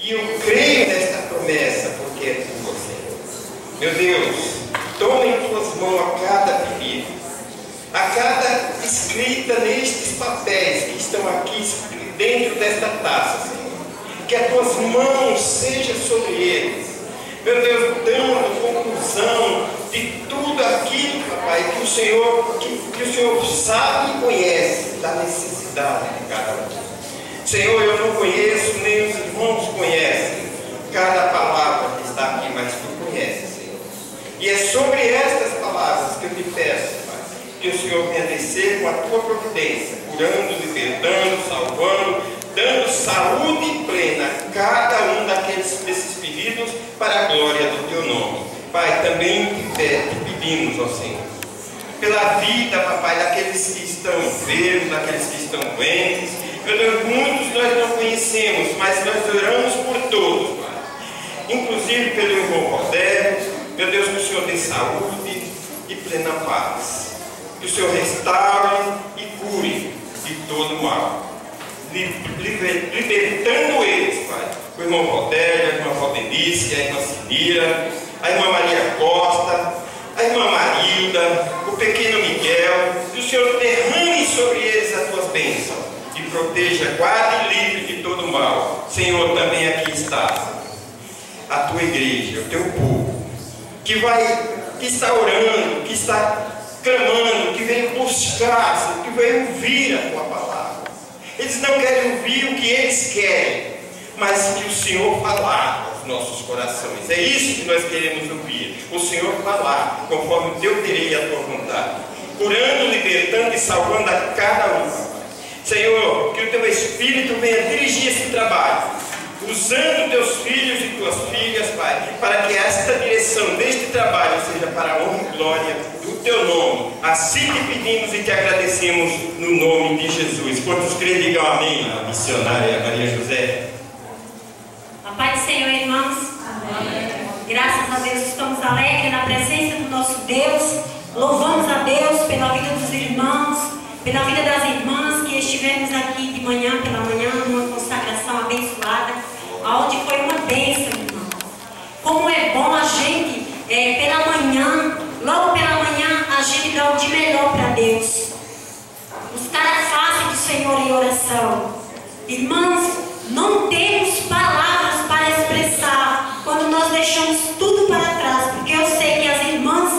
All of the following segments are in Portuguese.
E eu creio nesta promessa, porque é tua, Senhor. Meu Deus, toma em tuas mãos a cada pedido, a cada escrita nestes papéis que estão aqui dentro desta taça, Senhor. Que as tuas mãos sejam sobre eles. Meu Deus, dando conclusão de tudo aquilo, papai, que o Senhor sabe e conhece da necessidade de cada um. Senhor, eu não conheço, nem os irmãos conhecem cada palavra que está aqui, mas tu conheces, Senhor. E é sobre estas palavras que eu te peço, Pai, que o Senhor venha descer com a tua providência, curando, libertando, salvando, dando saúde plena a cada um desses pedidos para a glória do teu nome. Pai, também te pedimos, ó Senhor, pela vida, papai, daqueles que estão enfermos, daqueles que estão doentes. Meu Deus, muitos nós não conhecemos, mas nós oramos por todos, Pai. Inclusive pelo irmão Rodério. Meu Deus, que o Senhor dê saúde e plena paz. Que o Senhor restaure e cure de todo mal, libertando eles, Pai. O irmão Rodério, a irmã Rodelice, a irmã Cilira, a irmã Maria Costa, a irmã Marilda, o pequeno Miguel. Que o Senhor derrame sobre eles as tuas bênçãos e proteja, guarde e livre de todo mal. Senhor, também aqui está a tua igreja, o teu povo, que está orando, que está clamando, que veio buscar, que veio ouvir a tua palavra. Eles não querem ouvir o que eles querem, mas que o Senhor falar aos nossos corações. É isso que nós queremos ouvir, o Senhor falar conforme o teu querer e a tua vontade, curando, libertando e salvando a cada um. Senhor, que o teu Espírito venha dirigir esse trabalho, usando teus filhos e tuas filhas, Pai, para que esta direção deste trabalho seja para a honra e glória do teu nome. Assim te pedimos e te agradecemos no nome de Jesus. Quantos creem, digam amém. A missionária Maria José. A paz do Senhor, irmãos. Amém. Graças a Deus, estamos alegres na presença do nosso Deus. Louvamos a Deus pela vida dos irmãos, pela vida das irmãs que estivemos aqui de manhã, pela manhã, numa consagração abençoada, onde foi uma bênção, irmãos. Como é bom a gente, pela manhã, logo pela manhã, a gente dá o de melhor para Deus. Buscar a face do Senhor em oração. Irmãos, não temos palavras para expressar quando nós deixamos tudo para trás, porque eu sei que as irmãs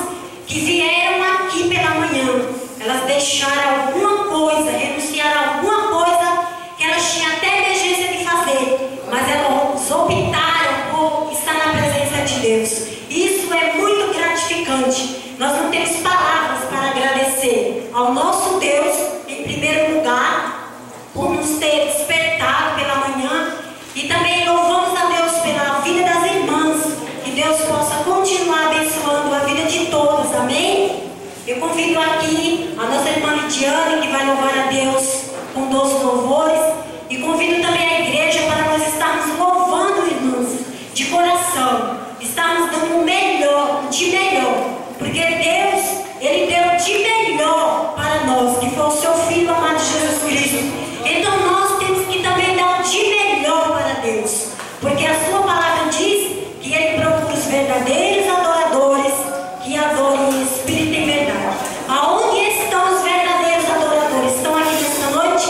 que vieram aqui pela manhã, elas deixaram alguma coisa, renunciaram a alguma coisa que elas tinham até emergência de fazer, mas elas optaram por estar na presença de Deus. Isso é muito gratificante. Nós não temos palavras para agradecer ao nosso Deus, em primeiro lugar, por nos ter despertado pela manhã, e também louvamos a Deus pela vida das irmãs, que Deus possa continuar abençoando a vida de todas, amém? Eu convido aqui a nossa irmã Lidiane, que vai louvar a Deus com 12 louvores, e convido também a igreja para nós estarmos louvando, irmãos, de coração, estarmos dando o melhor, de melhor, porque Deus, Ele deu de melhor para nós, que foi o seu Filho amado Jesus Cristo. Então nós temos que também dar o de melhor para Deus, porque a sua palavra diz que Ele procura os verdadeiros adoradores que adorem em espírito e em verdade. Aonde estão os verdadeiros adoradores? Estão aqui nesta noite?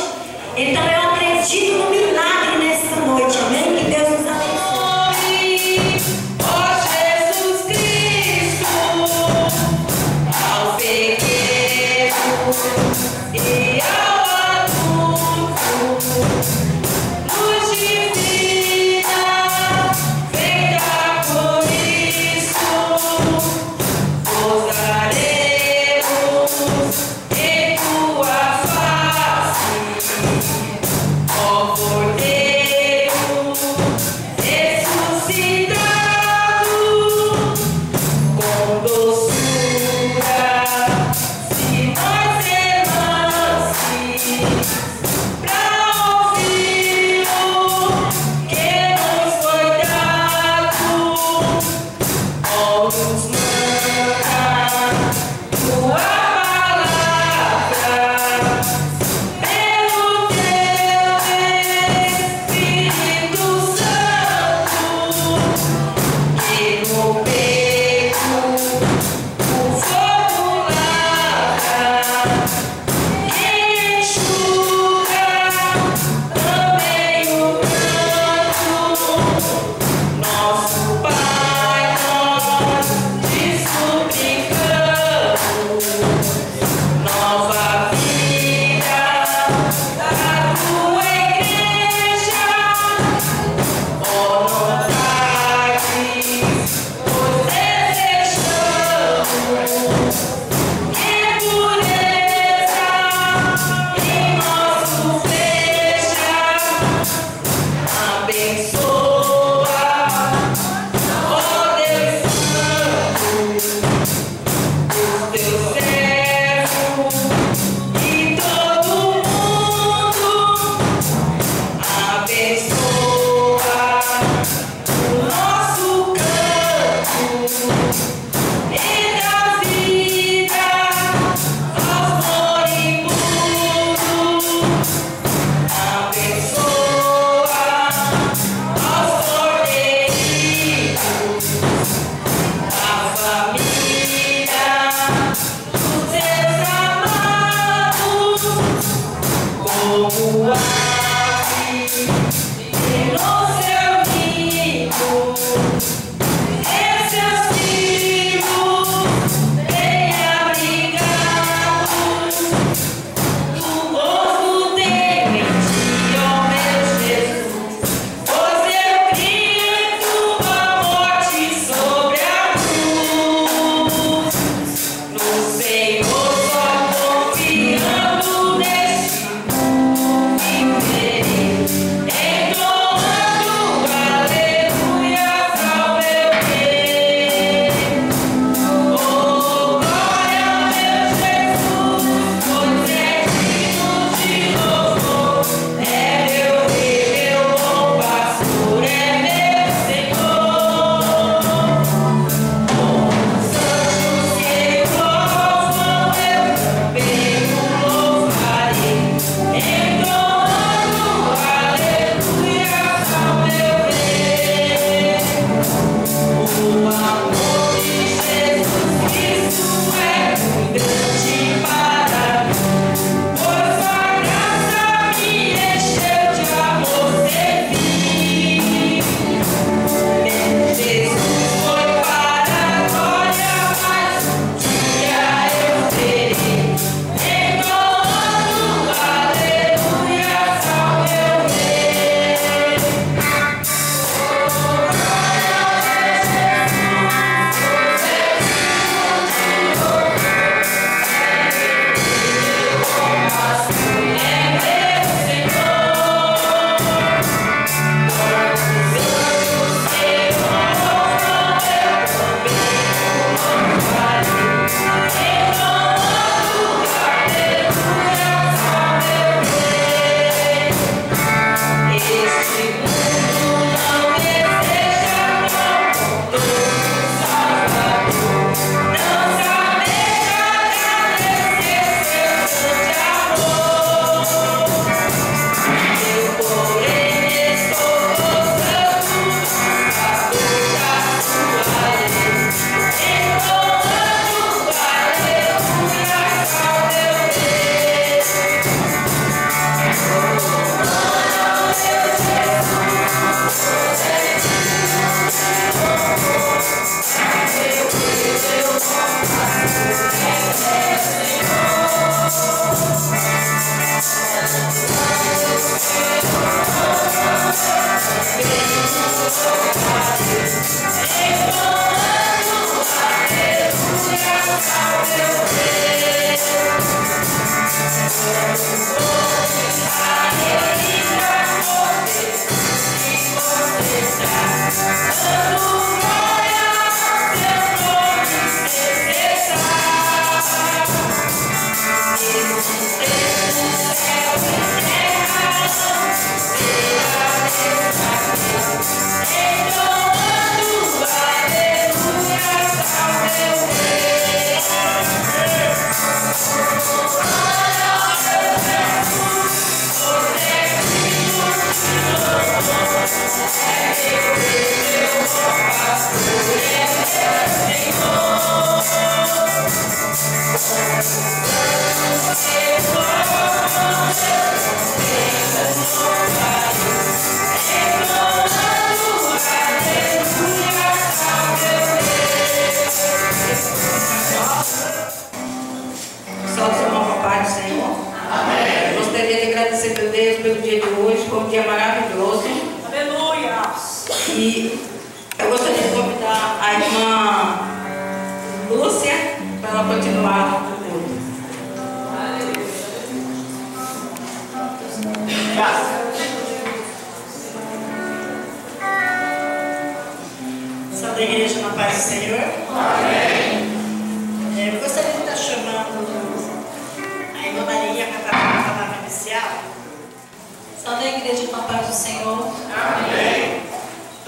Então eu acredito no milagre nesta noite, amém? Que Deus nos abençoe. Ó Jesus Cristo, ao pequeno e ao adulto, luz divina. E eu gostaria de convidar a irmã Lúcia para ela continuar o culto. Só da igreja na paz do Senhor. Amém. Eu gostaria de estar chamando a irmã Maria para dar uma palavra inicial. Só da igreja na paz do Senhor. Amém.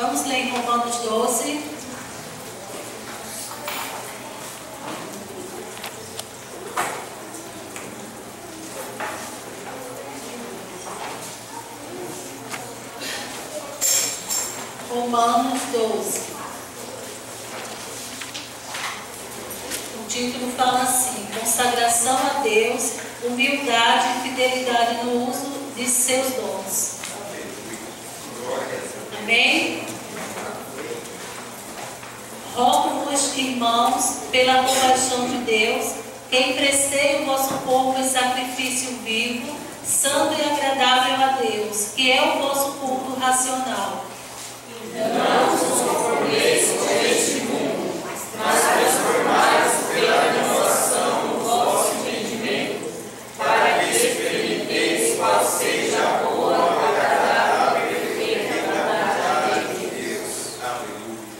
Vamos ler em Romanos 12. Romanos 12. O título fala assim: consagração a Deus, humildade e fidelidade no uso de seus dons. Amém? Rogo-vos, irmãos, pela compaixão de Deus, que emprestei o vosso corpo em sacrifício vivo, santo e agradável a Deus, que é o vosso culto racional. Não vos conformeis com este mundo, mas transformai-vos pela renovação do vosso entendimento, para que experimenteis qual seja a boa, agradável e perfeita vontade de Deus.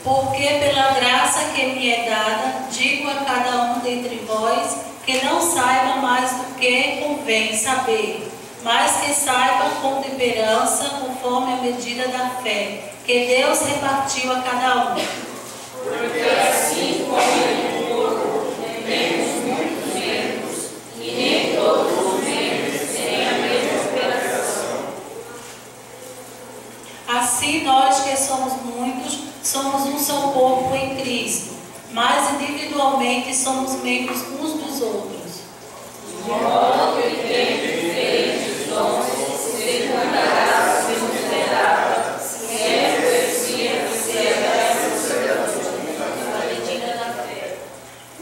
Porque pela graça que me é dada, digo a cada um dentre vós, que não saiba mais do que convém saber, mas que saiba com temperança, conforme a medida da fé, que Deus repartiu a cada um. Porque assim como em um corpo temos muitos membros, e nem todos os membros têm a mesma operação. Assim nós que somos muitos, somos um só corpo em Cristo, mas individualmente somos membros uns dos outros. De modo que tem diferentes dons, segundo a graça que nos é dada,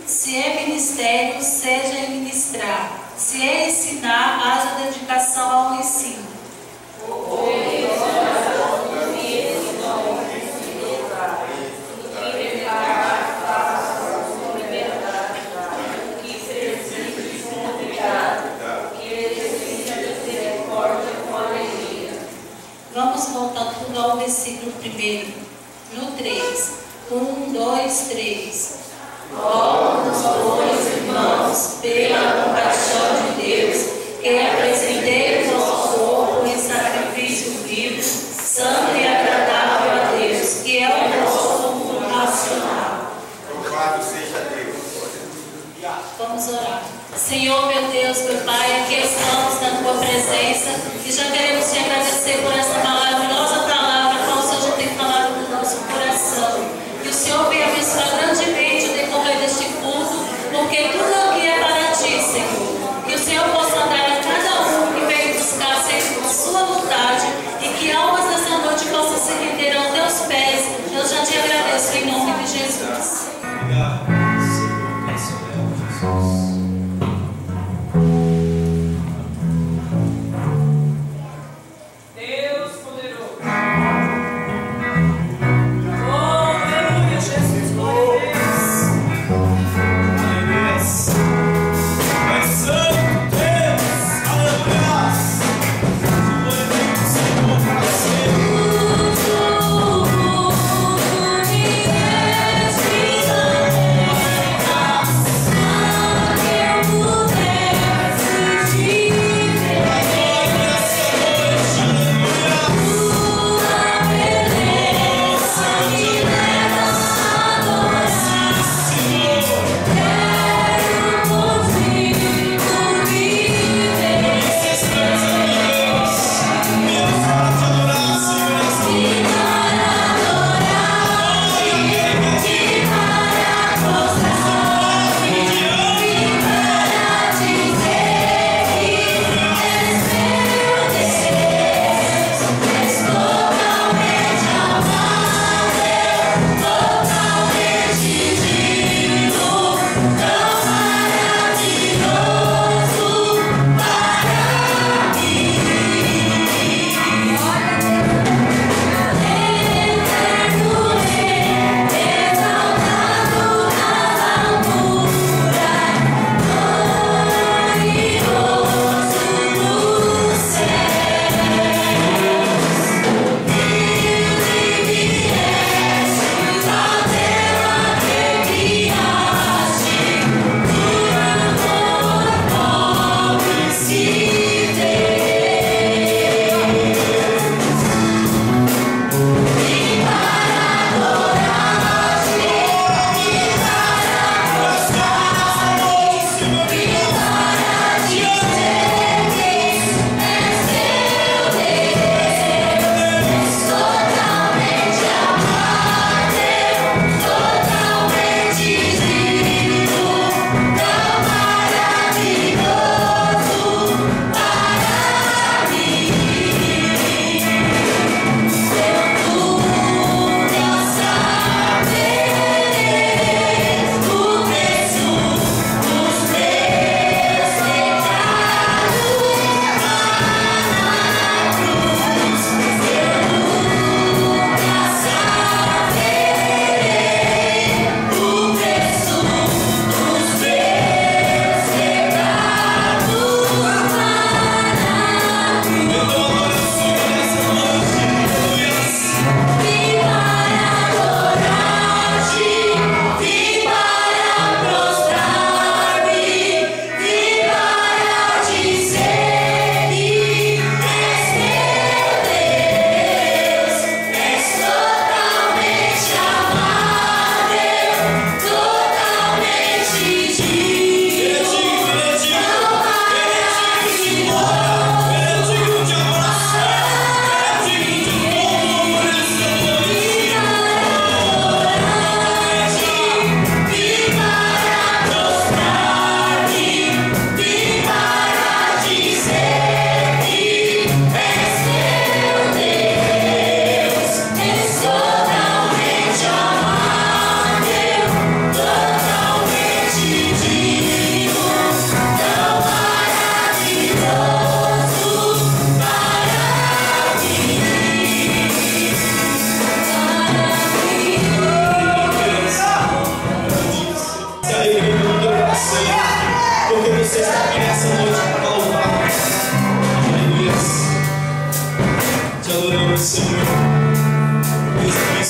se é ministério, seja em ministrar. Se é ensinar, haja dedicação ao ensino. Vamos voltar tudo ao versículo 1, no 3. 1, 2, 3. Rogo-vos, pois, irmãos, pela compaixão de Deus, que apresentei o vosso corpo em sacrifício vivo, santo e agradável a Deus, que é o vosso culto racional. Louvado seja Deus. Vamos orar. Senhor, meu Deus, meu Pai, aqui estamos na Tua presença e já queremos Te agradecer por essa maravilhosa palavra que o Senhor já tem falado no nosso coração. Que o Senhor venha abençoar grandemente o decorrer deste culto, porque tudo aqui é para Ti, Senhor. Que o Senhor possa dar a cada um que veio buscar segundo a Sua vontade e que almas dessa noite possam se render aos Teus pés. Eu já Te agradeço em nome de Jesus. Obrigado. Yeah.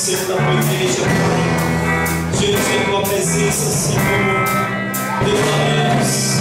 sempre da tua igreja, Pai. Diante da tua presença, Senhor, declaramos.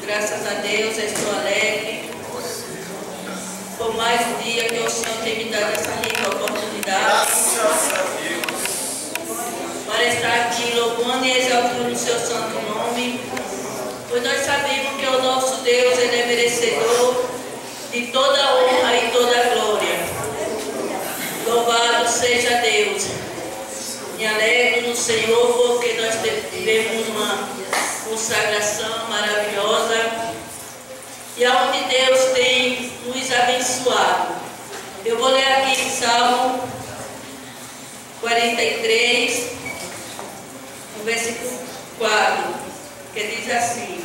Graças a Deus, eu estou alegre por mais um dia que o Senhor tem me dado essa rica oportunidade para estar aqui louvando e exaltando o seu santo nome, pois nós sabemos que o nosso Deus ele é merecedor de toda a honra e toda a glória. Louvado seja Deus. Me alegro no Senhor porque nós tivemos uma consagração maravilhosa e aonde Deus tem nos abençoado. Eu vou ler aqui em Salmo 43, no versículo 4, que diz assim: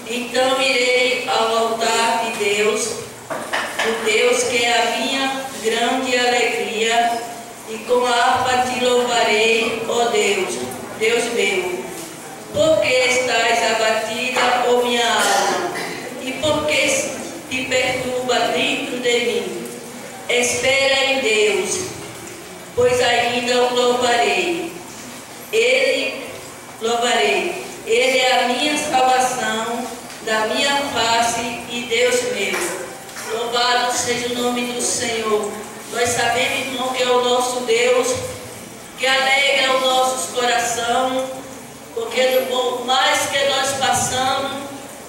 então irei ao altar de Deus, o Deus que é a minha grande alegria, e com a harpa te louvarei, ó Deus, Deus meu. Porque estás abatida, ó minha alma, e porque te perturba dentro de mim. Espera em Deus, pois ainda o louvarei. Ele é a minha salvação, da minha face e Deus meu. Louvado seja o nome do Senhor. Nós sabemos, irmão, que é o nosso Deus, que alegra os nossos corações,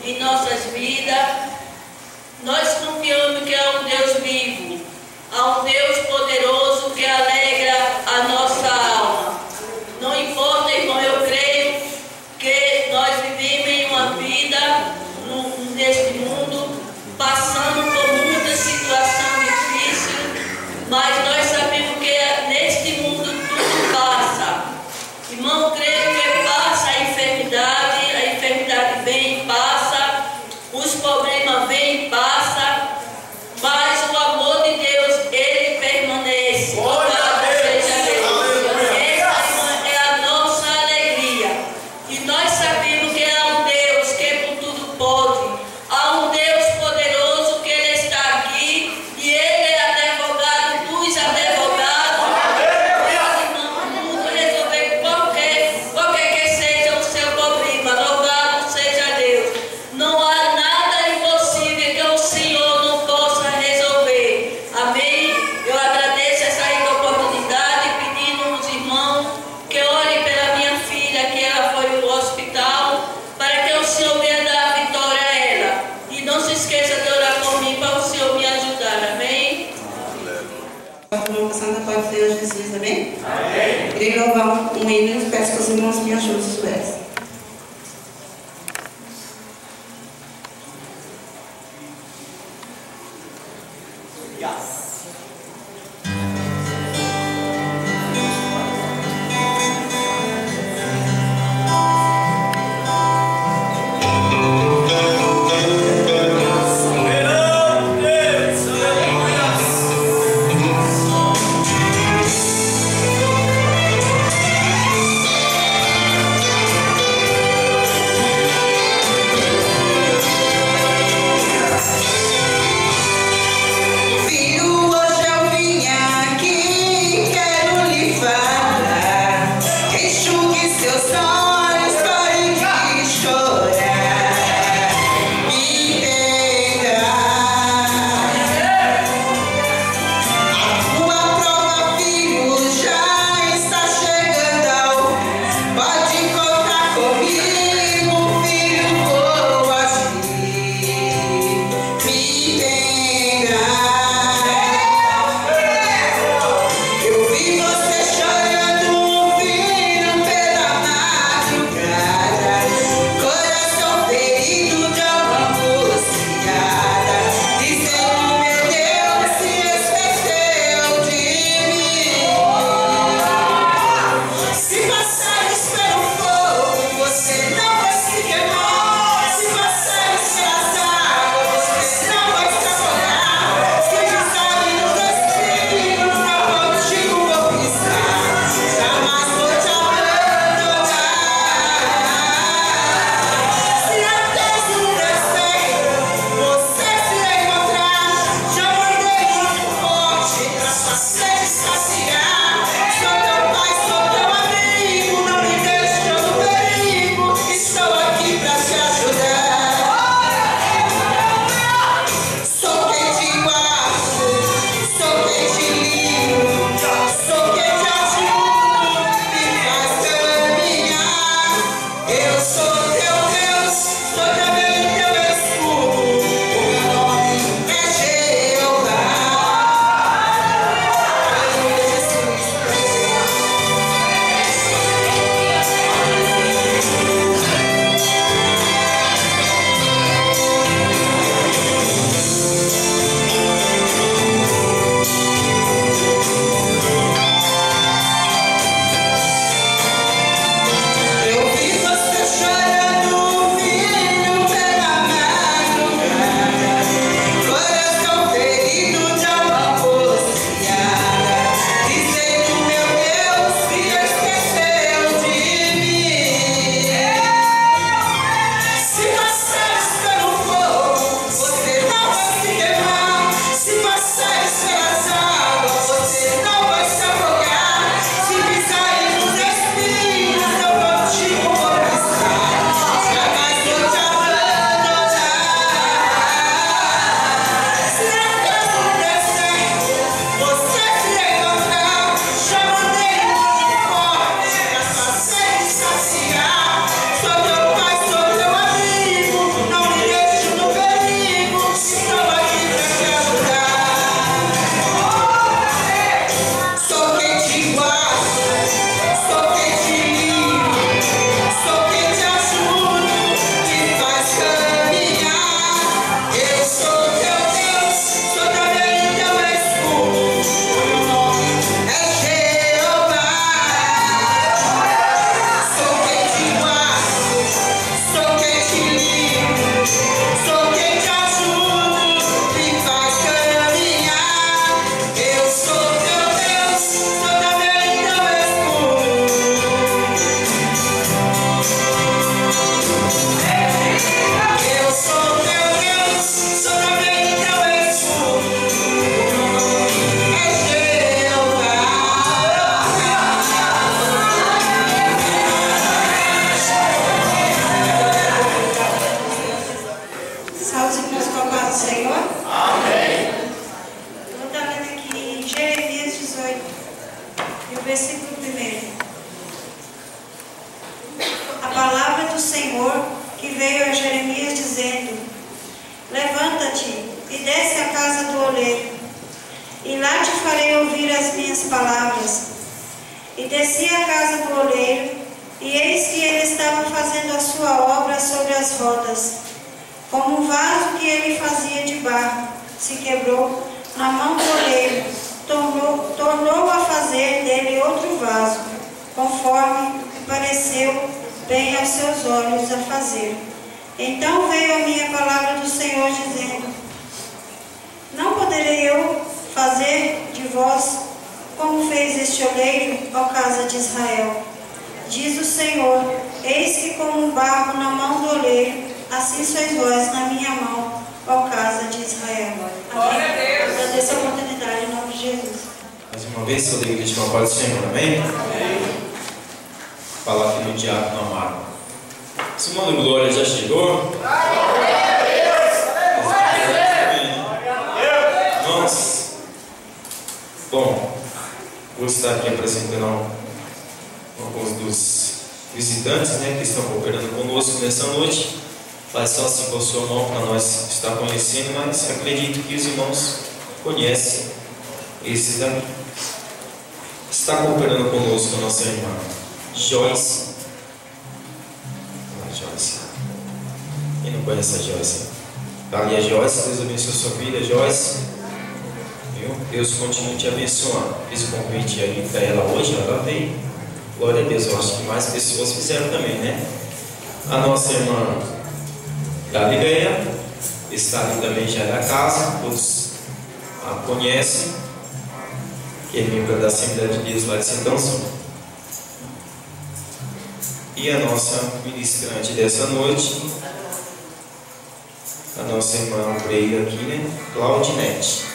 em nossas vidas. Nós confiamos que há um Deus vivo, há um Deus poderoso que alegra a nossa alma. Não importa, irmão, eu creio que nós vivemos em uma vida neste mundo, passando por muita situação difícil, mas nós sabemos que neste mundo tudo passa. Irmão, creio que passa a enfermidade vem e passa, os problemas vêm e passa, mas o amor de Deus, ele permanece. Louvado seja Deus. Essa é a nossa alegria. E nós sabemos que há um Deus que por tudo pode. Há um Deus poderoso que ele está aqui e ele é advogado dos advogados. Pode tudo resolver qualquer que seja o seu problema. Louvado seja Deus. Não há nada impossível que o Senhor não possa resolver. Amém? Eu agradeço essa oportunidade, pedindo aos irmãos que orem pela minha filha, que ela foi ao hospital, para que o Senhor venha dar a vitória a ela. E não se esqueça de orar por mim, para o Senhor me ajudar. Amém? Santa Paz de Deus Jesus, amém? Amém. Queria louvar um hino e peço que os irmãos me ajudem sobre essa. Aleluia. Senhor que veio a Jeremias dizendo: levanta-te e desce à casa do oleiro, e lá te farei ouvir as minhas palavras. E desci à casa do oleiro, e eis que ele estava fazendo a sua obra sobre as rodas. Como um vaso que ele fazia de barro se quebrou na mão do oleiro, tornou a fazer dele outro vaso, conforme pareceu bem aos seus olhos a fazer. Então veio a minha palavra do Senhor dizendo: não poderei eu fazer de vós como fez este oleiro, ó casa de Israel? Diz o Senhor: eis que como um barro na mão do oleiro, assim sois vós na minha mão, ó casa de Israel. Amém. Agradeço a oportunidade em nome de Jesus. Mais uma vez, toda a igreja com a paz do Senhor, amém? Falar aqui no diácono Amaro. Simão Glória já chegou? Irmãos, bom, vou estar aqui apresentando alguns dos visitantes, né, que estão cooperando conosco nessa noite. Faz só assim com a sua mão para nós estar conhecendo, mas acredito que os irmãos conhecem esses daqui. Está cooperando conosco a nossa irmã Joyce. Joyce. Quem não conhece a Joyce? Ali a Joyce, Deus abençoe a sua vida, Joyce. Viu? Deus continue te abençoando. Fiz o convite ali para ela hoje, ela veio. Glória a Deus, eu acho que mais pessoas fizeram também, né? A nossa irmã Gabriela está ali também já da casa, todos a conhecem, que é membro da Assembleia de Deus lá de Sentãozinho. E a nossa ministrante dessa noite, a nossa irmã Freira aqui, né? Claudinete.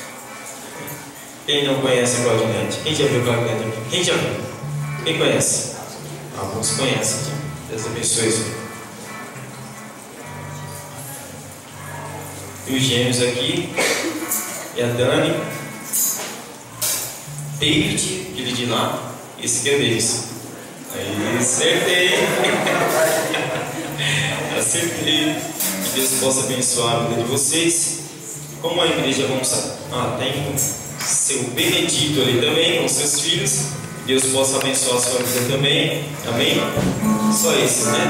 Quem não conhece a Claudinete? Quem já viu a Claudinete aqui? Quem já viu? Quem conhece? Alguns conhecem. Deus abençoe, Senhor. E os gêmeos aqui, e a Dani, David, aquele de lá, esse que é deles. Aí, acertei. Acertei. Que Deus possa abençoar a vida de vocês. Como a igreja, vamos tem seu Benedito ali também, com seus filhos. Que Deus possa abençoar a sua vida também. Amém? Só esses, né?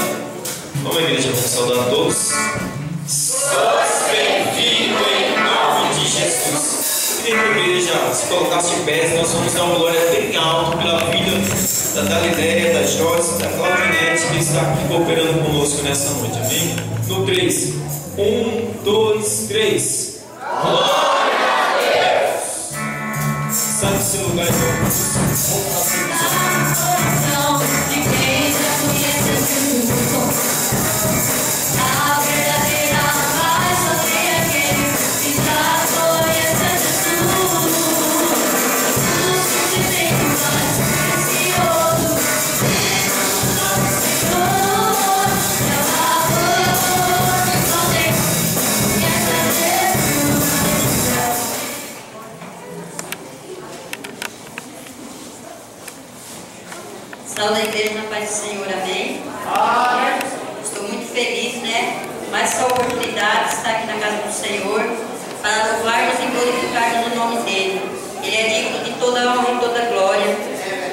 Como a igreja, vamos saudar a todos. Sois bem-vindo em nome de Jesus. Querida igreja, se colocasse de pé, nós vamos dar uma glória bem alta pela vida da Dalileia, da Joyce, da Claudinete, que está aqui cooperando conosco nessa noite, amém? No 3, 1, 2, 3. Glória a Deus! Sai do seu lugar, irmãos. A verdadeira paz só tem aquele que está conhecendo Jesus. Jesus que tem o mais precioso dentro do nosso Senhor. É o amor que só tem que é Jesus. Saúde a igreja na paz do Senhor, amém? Estou muito feliz, né? Mais essa oportunidade de estar aqui na casa do Senhor para louvar-nos e glorificar-nos no nome dEle. Ele é digno de toda honra e toda glória.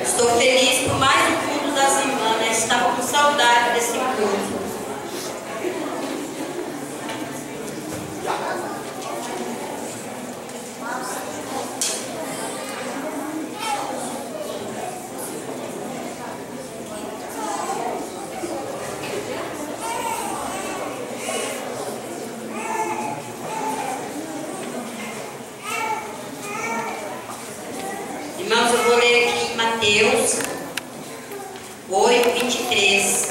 Estou feliz por mais um culto das irmãs, né? Estava com saudade desse culto. Irmãos, eu vou ler aqui em Mateus 8, 23.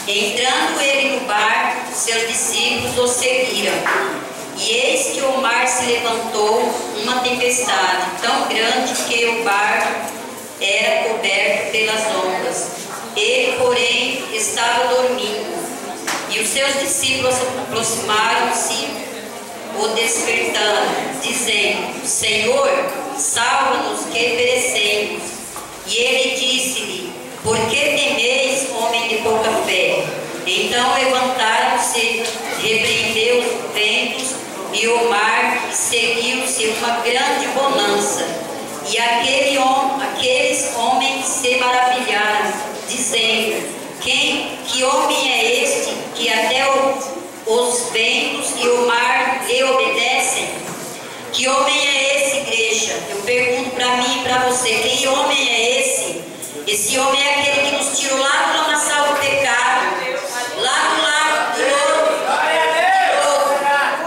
Entrando ele no barco, seus discípulos o seguiram. E eis que o mar se levantou, uma tempestade tão grande que o barco era coberto pelas ondas. Ele, porém, estava dormindo. E os seus discípulos aproximaram-se, o despertando, dizendo: Senhor, salva-nos que perecemos. grande bonança. E aqueles homens se maravilharam, dizendo: que homem é este, que até os ventos e o mar lhe obedecem? Que homem é esse, igreja? Eu pergunto para mim e para você: que homem é esse? Esse homem é aquele que nos tirou lá do lamaçal do pecado, lá do lago do lodo,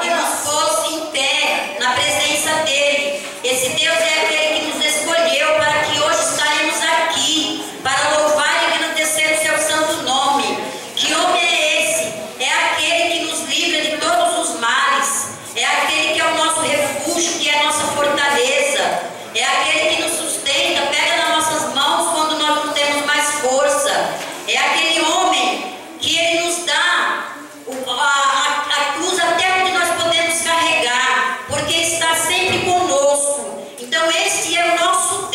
e nos pôs em pé na presença dele. Esse Deus é aquele que nos escolheu para que hoje estaremos aqui, para louvar e engrandecer o seu santo nome. Que homem é esse? É aquele que nos livra de todos os males, é aquele que é o nosso refúgio, que é a nossa fortaleza, é aquele que nos sustenta, pega nas nossas mãos quando nós não temos mais força, é aquele homem que ele nos dá a cruz até onde nós podemos carregar, porque está sempre conosco. Então este é o nosso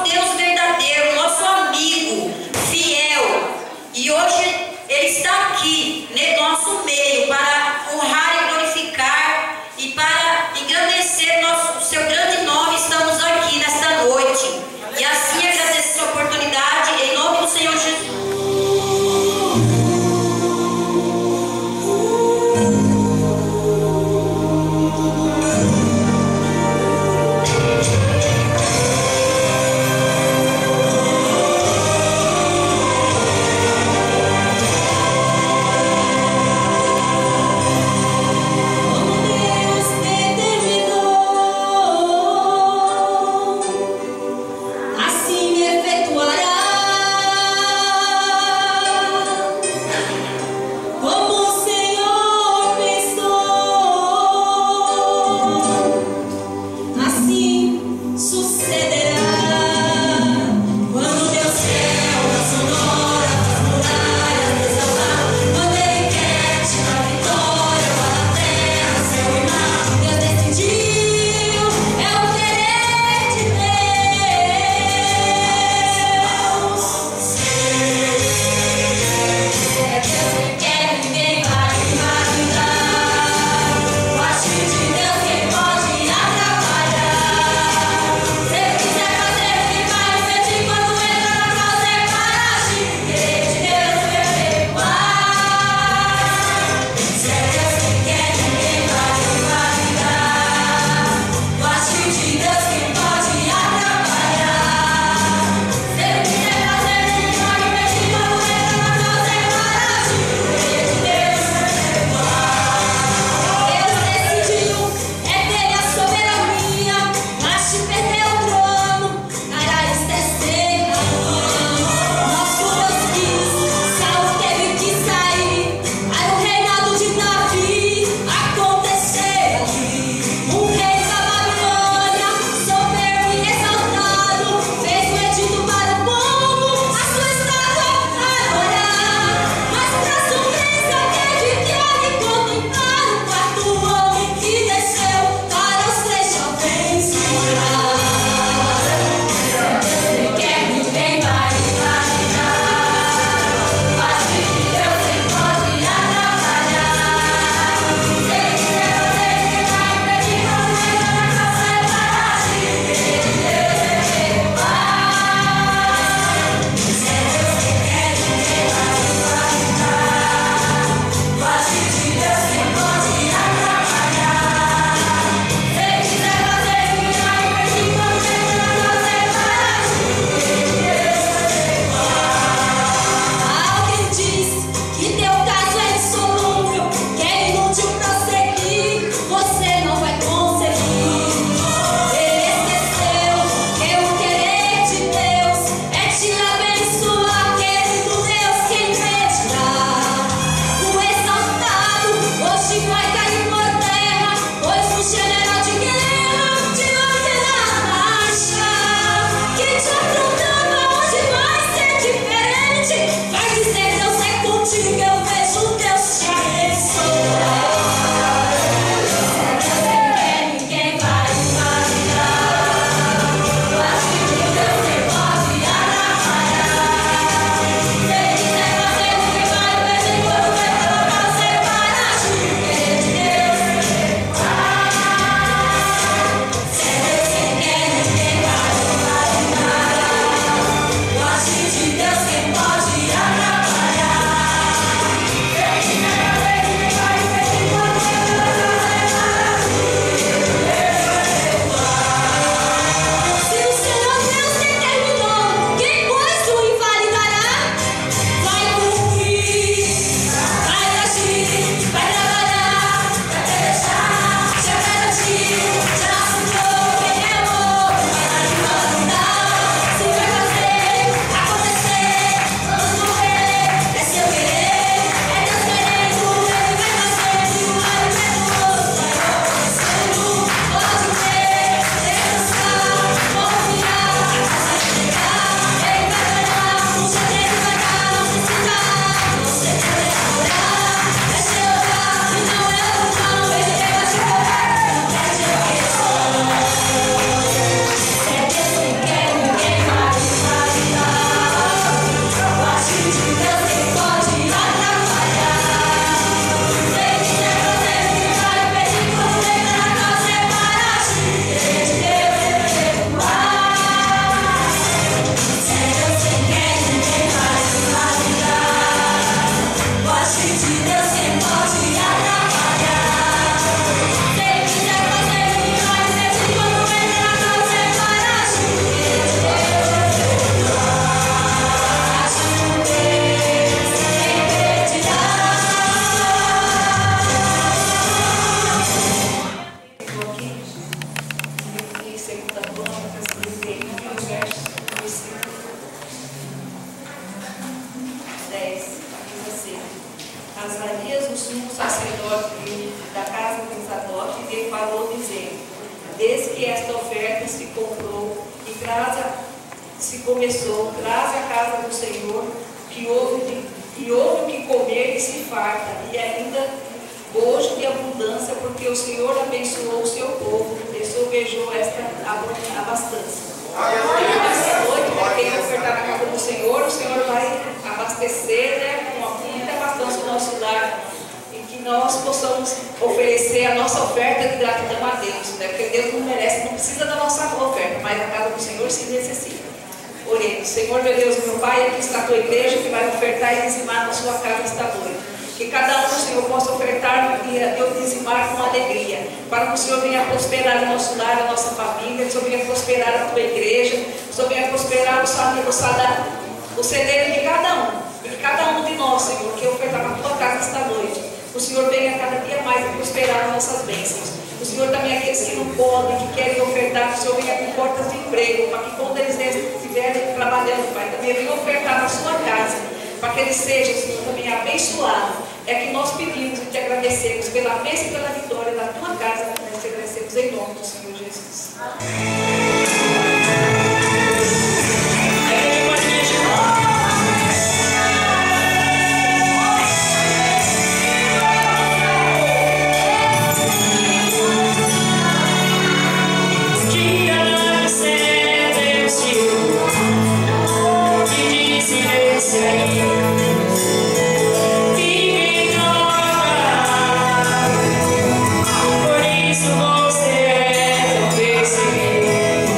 Deus verdadeiro, o nosso amigo fiel, e hoje ele está aqui no nosso meio para honrar e glorificar e para engrandecer o seu grande nome. Estamos aqui nesta se começou, traze a casa do Senhor, que houve o que comer e se farta, e ainda gozo de abundância, porque o Senhor abençoou o seu povo e sovejou esta abastança. Nessa noite, quem ofertar na casa do Senhor, o Senhor vai abastecer, né, com muita abastança o nosso lar, e que nós possamos oferecer a nossa oferta de gratidão a Deus, né, porque Deus não merece, não precisa da nossa oferta, mas a casa do Senhor se necessita. Oremos. Senhor, meu Deus, meu Pai, aqui está a tua igreja que vai ofertar e dizimar na sua casa esta noite. Que cada um, Senhor, possa ofertar e eu dizimar com alegria, para que o Senhor venha prosperar o nosso lar, a nossa família, que o Senhor venha prosperar a tua igreja, que o Senhor venha prosperar o celeiro de cada um de nós, Senhor, que ofertar na tua casa esta noite. O Senhor venha cada dia mais prosperar as nossas bênçãos. O Senhor também, aqueles que não podem, que querem ofertar, que o Senhor venha com portas de emprego, para que quando eles estiverem trabalhando, Pai, também venha ofertar na sua casa, para que eles sejam, Senhor, também abençoados. É que nós pedimos e te agradecemos pela bênção e pela vitória da tua casa, que nós te agradecemos em nome do Senhor Jesus. Por isso você é tão perseguido.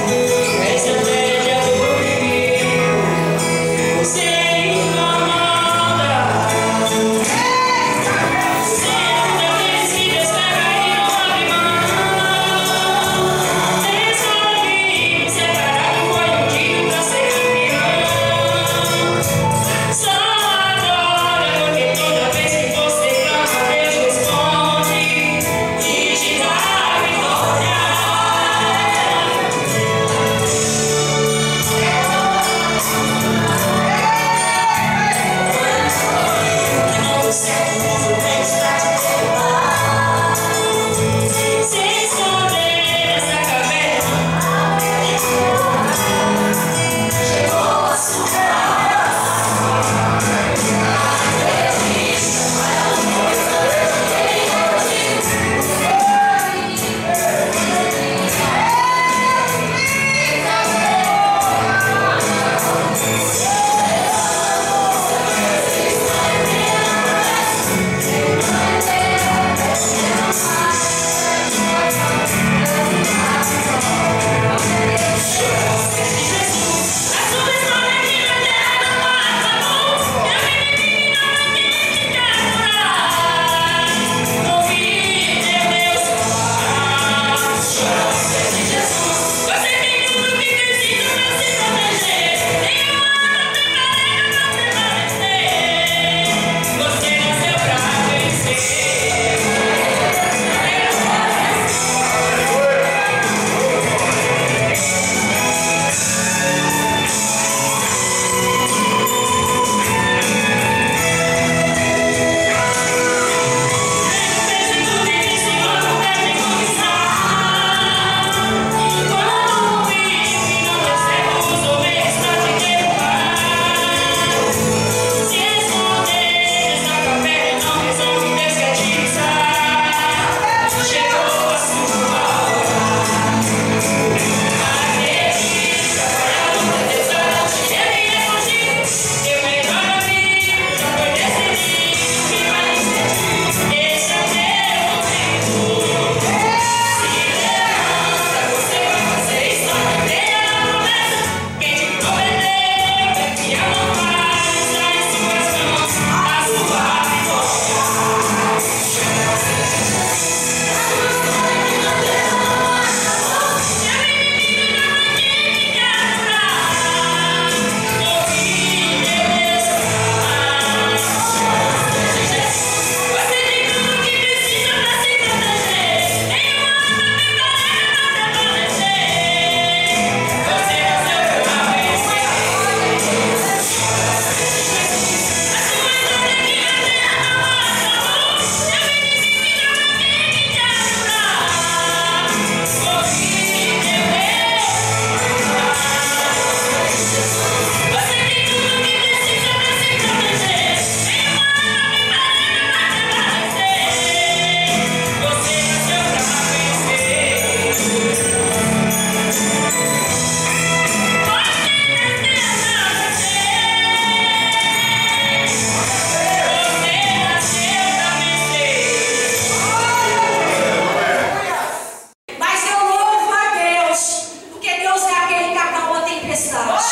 tempestade.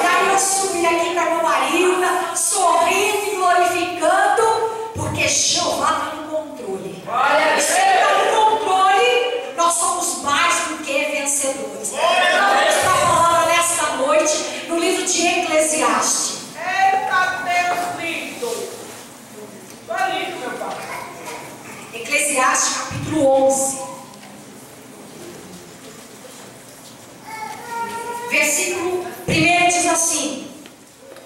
E aí eu subi aqui com a irmã Marilda, sorrindo e glorificando, porque Jeová está no controle. E se Ele está no controle, nós somos mais do que vencedores. Nós vamos estar falando nesta noite no livro de Eclesiastes. Eita Deus lindo! Está lindo, meu pai. Eclesiastes capítulo 11. Versículo 1 diz assim: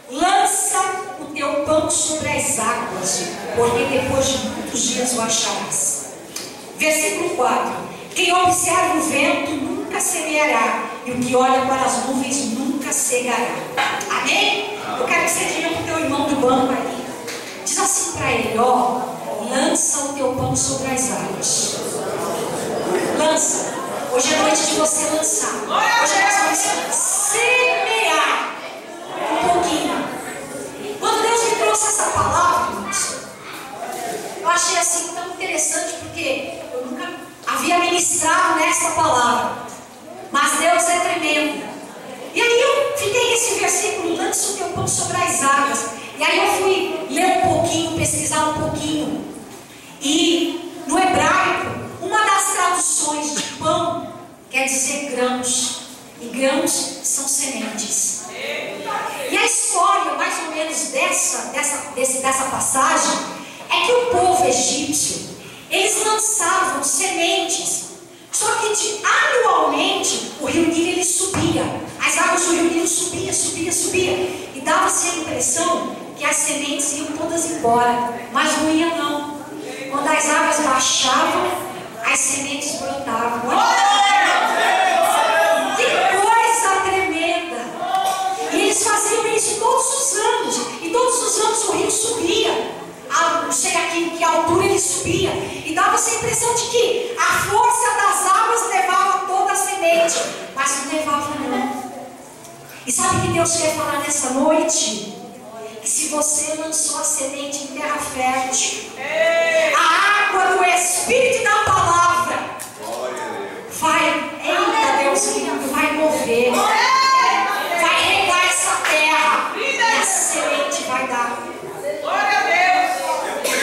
lança o teu pão sobre as águas, porque depois de muitos dias o acharás. Versículo 4: quem observa o vento nunca semeará, e o que olha para as nuvens nunca cegará. Amém? Eu quero que você diga para o teu irmão do banco aí. Diz assim para ele: ó, lança o teu pão sobre as águas. Lança. Hoje é noite de você lançar. Hoje nós vamos semear um pouquinho. Quando Deus me trouxe essa palavra, irmãos, eu achei assim tão interessante, porque eu nunca havia ministrado nessa palavra. Mas Deus é tremendo. E aí eu fiquei nesse versículo: lança o teu pão sobre as águas. E aí eu fui ler um pouquinho, pesquisar um pouquinho. E no hebraico, uma das traduções de pão quer dizer grãos. E grãos são sementes. E a história, mais ou menos, dessa passagem é que o povo egípcio, eles lançavam sementes. Só que anualmente o rio Nilo ele subia. As águas do rio Nilo subia. E dava-se a impressão que as sementes iam todas embora. Mas não ia não. Quando as águas baixavam, as sementes brotavam. Que coisa tremenda! E eles faziam isso todos os anos. E todos os anos o rio subia. Não sei aqui que altura ele subia. E dava-se a impressão de que a força das águas levava toda a semente. Mas não levava não. E sabe o que Deus quer falar nessa noite? Que se você lançou a semente em terra fértil, a água do Espírito e da palavra vai, eita Deus lindo, vai mover, vai regar essa terra e a semente vai dar.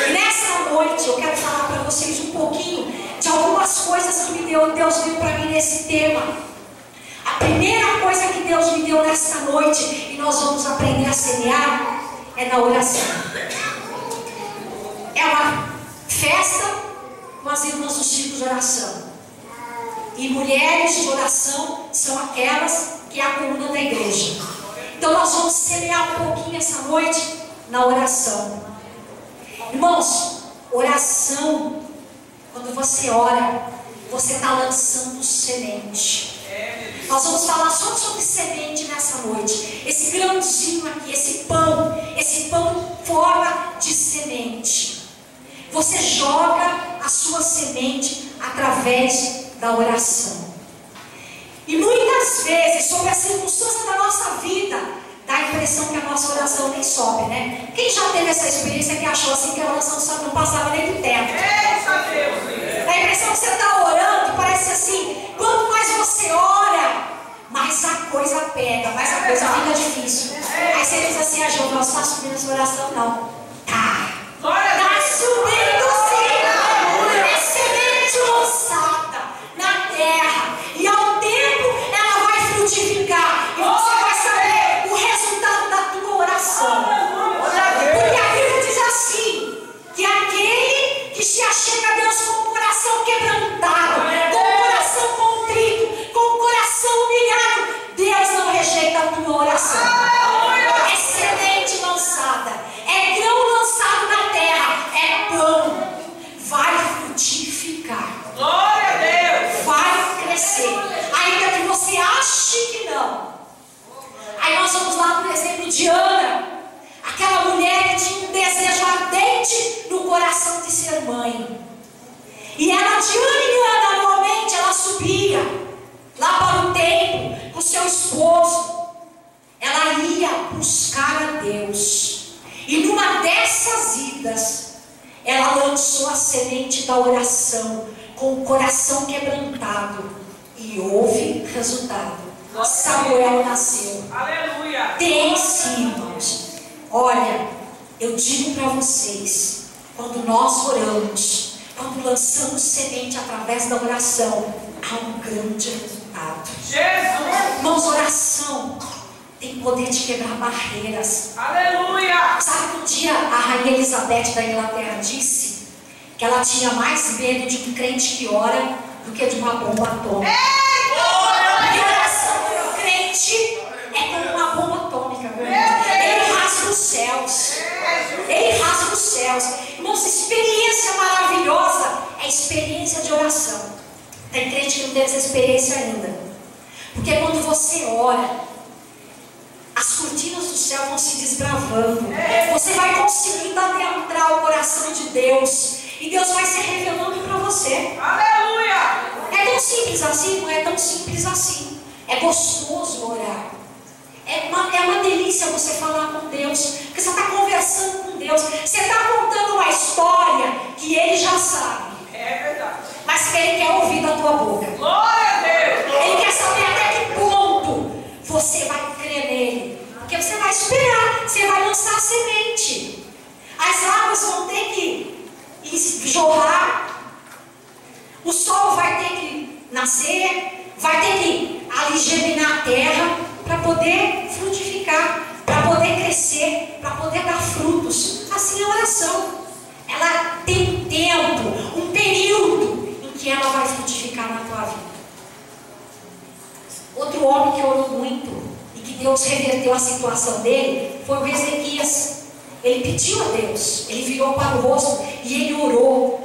E nessa noite eu quero falar para vocês um pouquinho de algumas coisas que Deus deu para mim nesse tema. A primeira coisa que Deus me deu nesta noite, e nós vamos aprender a semear, é na oração. É uma festa com as irmãs do ciclo de oração. E mulheres de oração são aquelas que é a coluna da igreja. Então nós vamos semear um pouquinho essa noite na oração. Irmãos, oração, quando você ora, você está lançando semente. Nós vamos falar só sobre semente nessa noite. Esse grãozinho aqui, esse pão em forma de semente. Você joga a sua semente através da oração. E muitas vezes, sobre a circunstância da nossa vida, dá a impressão que a nossa oração nem sobe, né? Quem já teve essa experiência que achou assim que a oração só não passava nem do teto? Dá a impressão que você está orando, parece assim, quanto mais você ora, mais a coisa pega, mais a coisa fica difícil. Aí você diz assim: Jeová, não está subindo essa oração não. Está subindo sim. É semente lançada na terra, e ao tempo ela vai frutificar, e você vai saber o resultado da tua oração. Porque a Bíblia diz assim, que aquele que se achega a Deus com o coração quebrantado, com o coração contrito, com o coração humilhado, Deus não rejeita a tua oração. É semente lançada, é grão lançado na terra, é pão, vai frutificar. Glória a Deus! Vai crescer, ainda que você ache que não. Aí nós vamos lá no exemplo de Ana, aquela mulher que tinha um desejo ardente no coração de ser mãe. E ela, de ano em ano, anualmente, ela subia lá para o templo com seu esposo. Ela ia buscar a Deus. E numa dessas idas, ela lançou a semente da oração com o coração quebrantado. E houve resultado. Samuel nasceu. Aleluia. Tem sim, irmãos. Olha, eu digo para vocês, quando nós oramos, quando lançamos semente através da oração, há um grande resultado. Jesus. Irmãos, oração tem poder de quebrar barreiras. Aleluia. Sabe que um dia a rainha Elizabeth da Inglaterra disse que ela tinha mais medo de um crente que ora do que de uma bomba atômica. Porque a oração de um crente é como uma bomba atômica, meu irmão. Ele rasga os céus. Ele rasga os céus. Irmãos, experiência maravilhosa é experiência de oração. Tem crente que não teve essa experiência ainda. Porque quando você ora, as cortinas do céu vão se desbravando. Você vai conseguindo adentrar o coração de Deus. E Deus vai se revelando para você. Aleluia. É tão simples assim? Não é tão simples assim. É gostoso orar. É uma delícia você falar com Deus. Porque você está conversando com Deus. Você está contando uma história que Ele já sabe. É verdade. Mas que Ele quer ouvir da tua boca. Glória a Deus. Ele quer saber até que ponto você vai crer nele. Porque você vai esperar. Você vai lançar a semente. As águas vão ter que jorrar. O sol vai ter que nascer. Vai ter que ali germinar a terra para poder frutificar, para poder crescer, para poder dar frutos. Assim é a oração. Ela tem um tempo, um período em que ela vai frutificar na tua vida. Outro homem que orou muito e que Deus reverteu a situação dele foi o Ezequias. Ele pediu a Deus, ele virou para o rosto e ele orou.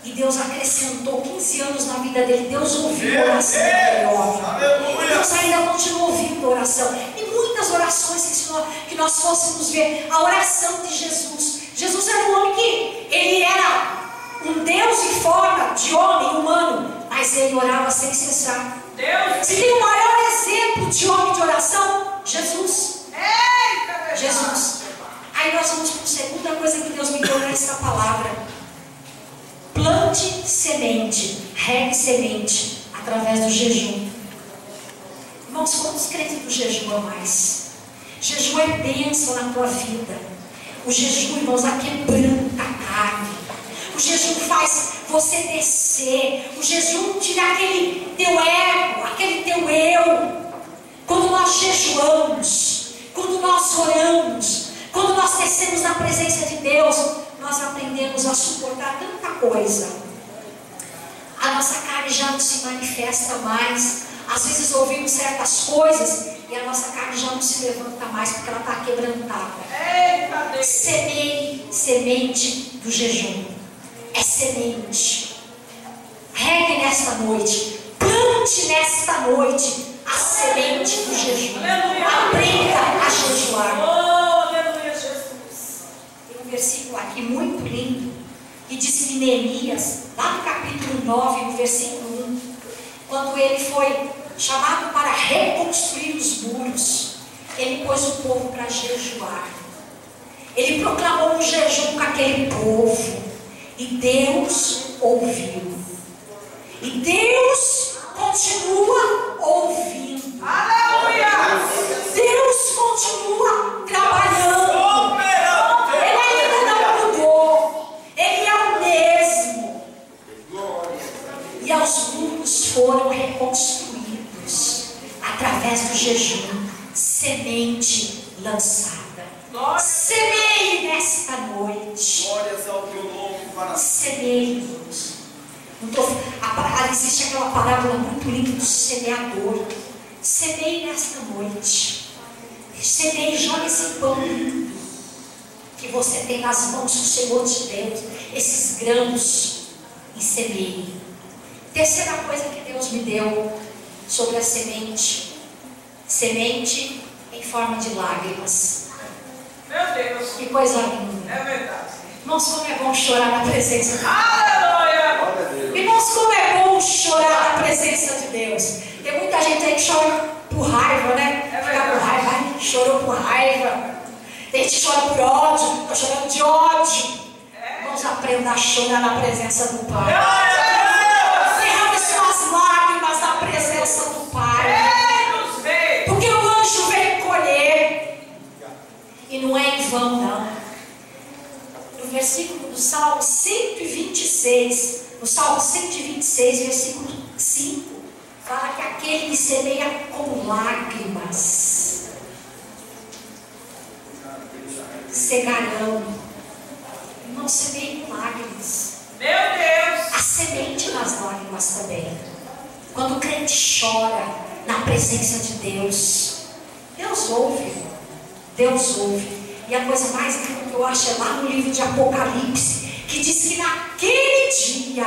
E Deus acrescentou 15 anos na vida dele. Deus ouviu a oração daquele homem. Deus ainda continua ouvindo a oração. E muitas orações que nós fôssemos ver. A oração de Jesus. Jesus era um homem que ele era um Deus em forma de homem humano, mas ele orava sem cessar. Deus. Se tem o maior exemplo de homem de oração, Jesus. Eita, Jesus. Aí nós vamos para a segunda coisa que Deus me deu nessa palavra. Plante semente, regue semente através do jejum. Irmãos, quantos crentes do jejum a mais? Jejum é bênção na tua vida. O jejum, irmãos, aquebranta a carne. O jejum faz você descer. O jejum tira aquele teu ego, aquele teu eu. Quando nós jejuamos, quando nós oramos, quando nós descemos na presença de Deus, nós aprendemos a suportar tanta coisa. A nossa carne já não se manifesta mais. Às vezes ouvimos certas coisas e a nossa carne já não se levanta mais porque ela está quebrantada. Semeie semente do jejum. É semente. Regue nesta noite. Plante nesta noite a semente do jejum. Aprenda a jejuar. Versículo aqui muito lindo, que diz que Neemias, lá no capítulo 9, no versículo 1, quando ele foi chamado para reconstruir os muros, ele pôs o povo para jejuar. Ele proclamou um jejum com aquele povo, e Deus ouviu. E Deus continua ouvindo. Aleluia! Deus continua trabalhando. E aos muros foram reconstruídos através do jejum, semente lançada. Semeie nesta noite. Semeie. Existe aquela parábola muito linda do semeador. Semeie nesta noite. Semeie, jogue esse pão lindo que você tem nas mãos do Senhor de Deus, esses grãos, e semeie. Terceira coisa que Deus me deu sobre a semente. Semente em forma de lágrimas. Meu Deus. Que coisa linda. É verdade. Irmãos, como é bom chorar na presença de Deus. Aleluia. Irmãos, como é bom chorar na presença de Deus. Tem muita gente aí que chora por raiva, né? Fica por raiva. Ai, chorou por raiva. Tem gente que chora por ódio. Estou chorando de ódio. Irmãos, aprenda a chorar na presença do Pai. Derrame suas lágrimas na presença do Pai. 126, no Salmo 126, versículo 5, fala que aquele que semeia com lágrimas cegarão. Não semeie com lágrimas. Meu Deus! A semente das lágrimas também. Quando o crente chora na presença de Deus, Deus ouve. Deus ouve. E a coisa mais linda que eu acho é lá no livro de Apocalipse, que diz que naquele dia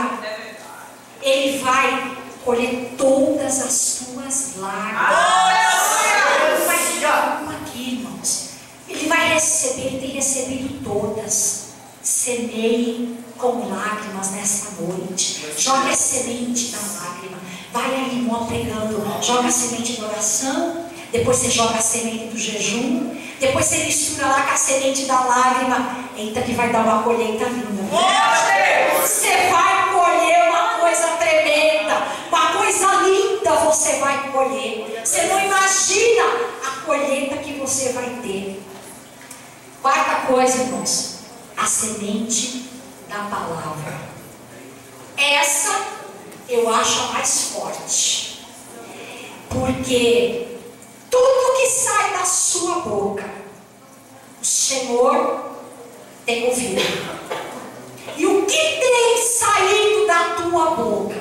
Ele vai colher todas as tuas lágrimas. Ele vai ficar aqui, irmãos. Ele vai receber, Ele tem recebido todas. Semeie com lágrimas nessa noite. Joga a semente da lágrima. Vai aí, irmão, pregando. Joga a semente da oração. Depois você joga a semente do jejum. Depois você mistura lá com a semente da lágrima. Eita, que vai dar uma colheita linda. Você vai colher uma coisa tremenda. Uma coisa linda você vai colher. Você não imagina a colheita que você vai ter. Quarta coisa, irmãos. A semente da palavra. Essa eu acho a mais forte. Porque tudo que sai da sua boca, o Senhor tem ouvido. E o que tem saído da tua boca?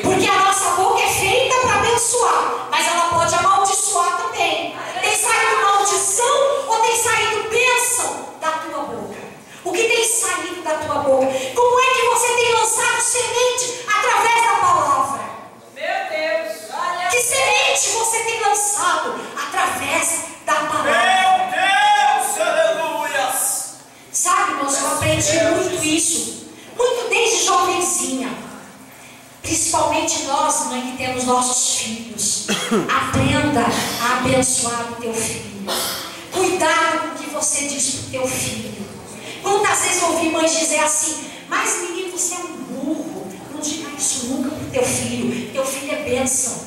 Porque a nossa boca é feita para abençoar, mas ela pode amaldiçoar também. Tem saído maldição ou tem saído bênção da tua boca? O que tem saído da tua boca? Como é que você tem lançado semente através da palavra? Meu Deus! Que semente você tem lançado através da palavra? Meu Deus! Aleluias! Sabe, irmãos, eu aprendi muito isso, muito desde jovenzinha. Principalmente nós, mãe, que temos nossos filhos. Aprenda a abençoar o teu filho. Cuidado com o que você diz para o teu filho. Quantas vezes eu ouvi mães dizer assim: mas menino, você é um burro. Não diga isso nunca para o teu filho. Teu filho é bênção.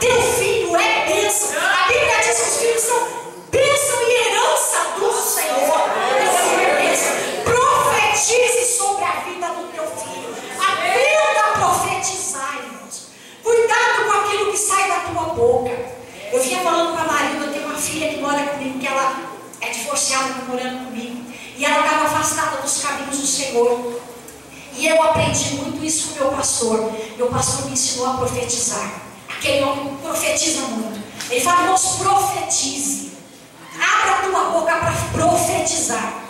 Teu filho é bênção. A Bíblia diz que os filhos são bênção e herança do Senhor. Teu filho é bênção. Profetize sobre a vida do teu filho. Aprenda a profetizar, irmãos. Cuidado com aquilo que sai da tua boca. Eu vinha falando para a Marilda, eu tenho uma filha que mora comigo, que ela é divorciada, morando comigo. E ela estava afastada dos caminhos do Senhor. E eu aprendi muito isso com o meu pastor. Meu pastor me ensinou a profetizar. Aquele homem profetiza muito. Ele fala: irmãos, profetize. Abra a tua boca para profetizar.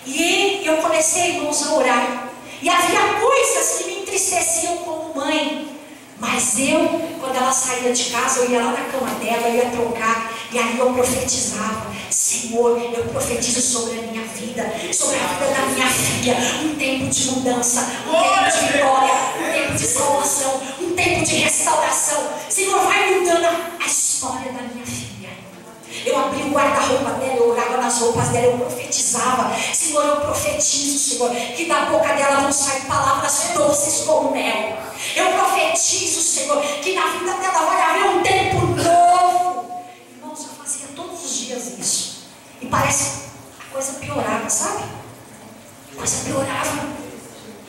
E eu comecei, irmãos, a orar. E havia coisas que me entristeciam como mãe. Mas eu, quando ela saía de casa, eu ia lá na cama dela, eu ia trocar. E aí eu profetizava: Senhor, eu profetizo sobre a minha vida, sobre a vida da minha filha. Um tempo de mudança, um tempo de vitória, um tempo de salvação, um tempo de restauração. Senhor, vai mudando a história da minha filha. Eu abri o guarda-roupa dela, eu orava nas roupas dela, eu profetizava: Senhor, eu profetizo, Senhor, que da boca dela vão sair palavras doces como mel. Eu profetizo, Senhor, que na vida dela vai haver um tempo novo. Irmãos, eu fazia todos os dias isso. E parece que a coisa piorava, sabe? A coisa piorava.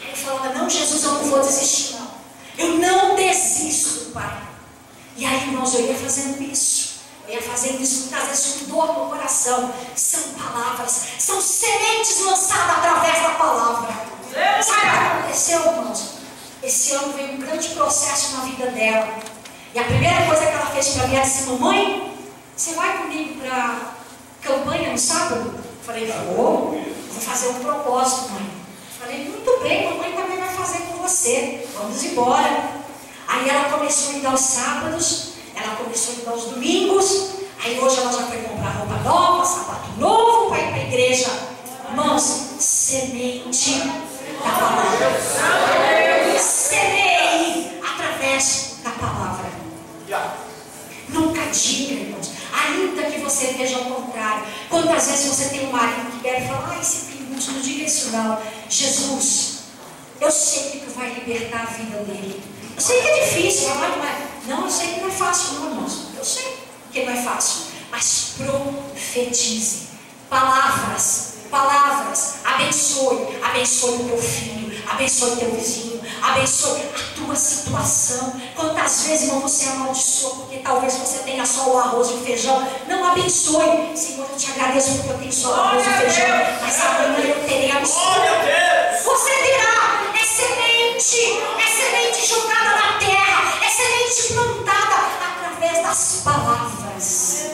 Aí eu falava: não, Jesus, eu não vou desistir, não. Eu não desisto, Pai. E aí, irmãos, eu ia fazendo isso. Eu ia fazendo isso muitas vezes com dor no coração. São palavras, são sementes lançadas através da palavra. Sabe o que aconteceu, irmãos? Esse ano veio um grande processo na vida dela. E a primeira coisa que ela fez para mim era assim: mamãe, você vai comigo para campanha no sábado? Eu falei: vou fazer um propósito, mãe. Eu falei: muito bem, mamãe também vai fazer com você. Vamos embora. Aí ela começou a ir aos sábados. Ela começou a ir aos domingos. Aí hoje ela já foi comprar roupa nova, sapato novo para ir para a igreja. Irmãos, semente da palavra. Semeie através da palavra. Nunca diga, irmãos, ainda que você veja ao contrário. Quantas vezes você tem um marido que quer falar: ah, esse pinguço, não diga isso não. Jesus, eu sei que tu vai libertar a vida dele. Eu sei que é difícil, não, eu sei que não é fácil, não, irmãos. Eu sei que não é fácil. Mas profetize. Palavras, abençoe o teu filho, abençoe teu vizinho, abençoe a tua situação. Quantas vezes, irmão, você amaldiçoa porque talvez você tenha só o arroz e o feijão? Não abençoe. Senhor, eu te agradeço porque eu tenho só o arroz e o feijão, mas amanhã eu terei a missão. Você terá, é semente jogada na terra, é semente plantada através das palavras.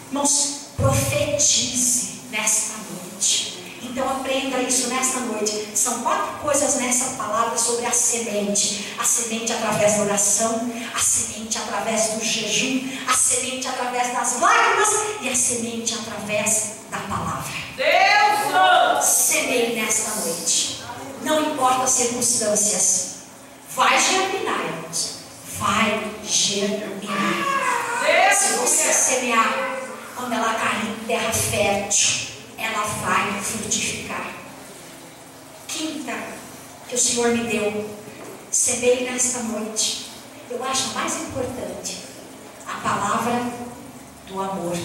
Irmãos, profetize nesta noite. Então aprenda isso nesta noite. São 4 coisas nessa palavra sobre a semente. A semente através da oração, a semente através do jejum, a semente através das lágrimas e a semente através da palavra. Deus! Semeie nesta noite. Não importa as circunstâncias. Vai germinar, irmãos. Vai germinar. Se você semear, quando ela cair em terra fértil, ela vai frutificar. Quinta, que o Senhor me deu, semeie nesta noite. Eu acho mais importante a palavra do amor.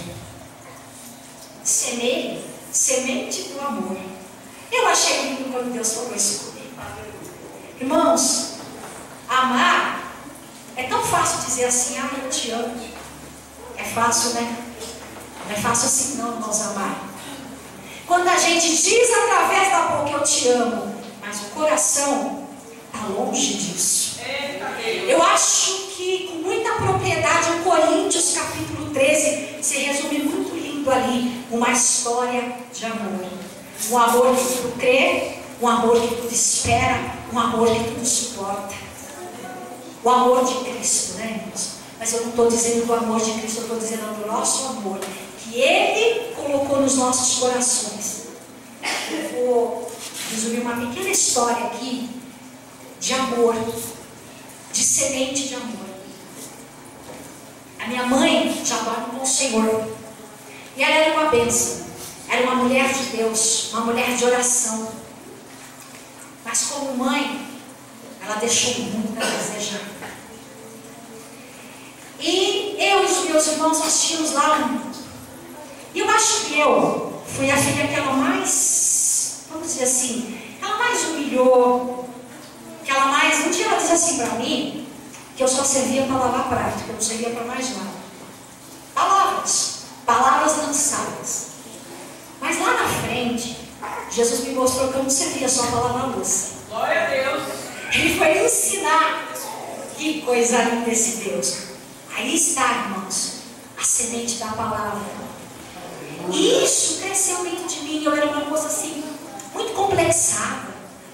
Semeie, semente do amor. Eu achei lindo quando Deus falou isso comigo. Irmãos, amar é tão fácil dizer assim: ah, eu te amo. É fácil, né? Não é fácil assim não, irmãos, amar. Quando a gente diz através da boca eu te amo, mas o coração está longe disso. Eu acho que com muita propriedade o Coríntios capítulo 13 se resume muito lindo ali, uma história de amor. Um amor que tudo crê, um amor que tudo espera, um amor que tudo suporta. O amor de Cristo, né, irmãos? Mas eu não estou dizendo do amor de Cristo, eu estou dizendo do nosso amor, que Ele colocou nos nossos corações. Eu vou resumir uma pequena história aqui de amor, de semente de amor. A minha mãe já dorme com o Senhor, e ela era uma bênção, era uma mulher de Deus, uma mulher de oração. Mas como mãe, ela deixou muito a desejar. E eu e os meus irmãos, nós tínhamos lá e eu acho que eu fui a filha que ela mais, vamos dizer assim, ela mais humilhou, que ela mais, um dia ela disse assim para mim, que eu só servia para lavar prato, que eu não servia para mais nada. Palavras lançadas. Mas lá na frente, Jesus me mostrou que eu não servia só para lavar a louça. Glória a Deus! Ele foi me ensinar. Que coisa linda esse Deus. Aí está, irmãos, a semente da palavra. E isso cresceu dentro de mim. Eu era uma moça assim, muito complexada,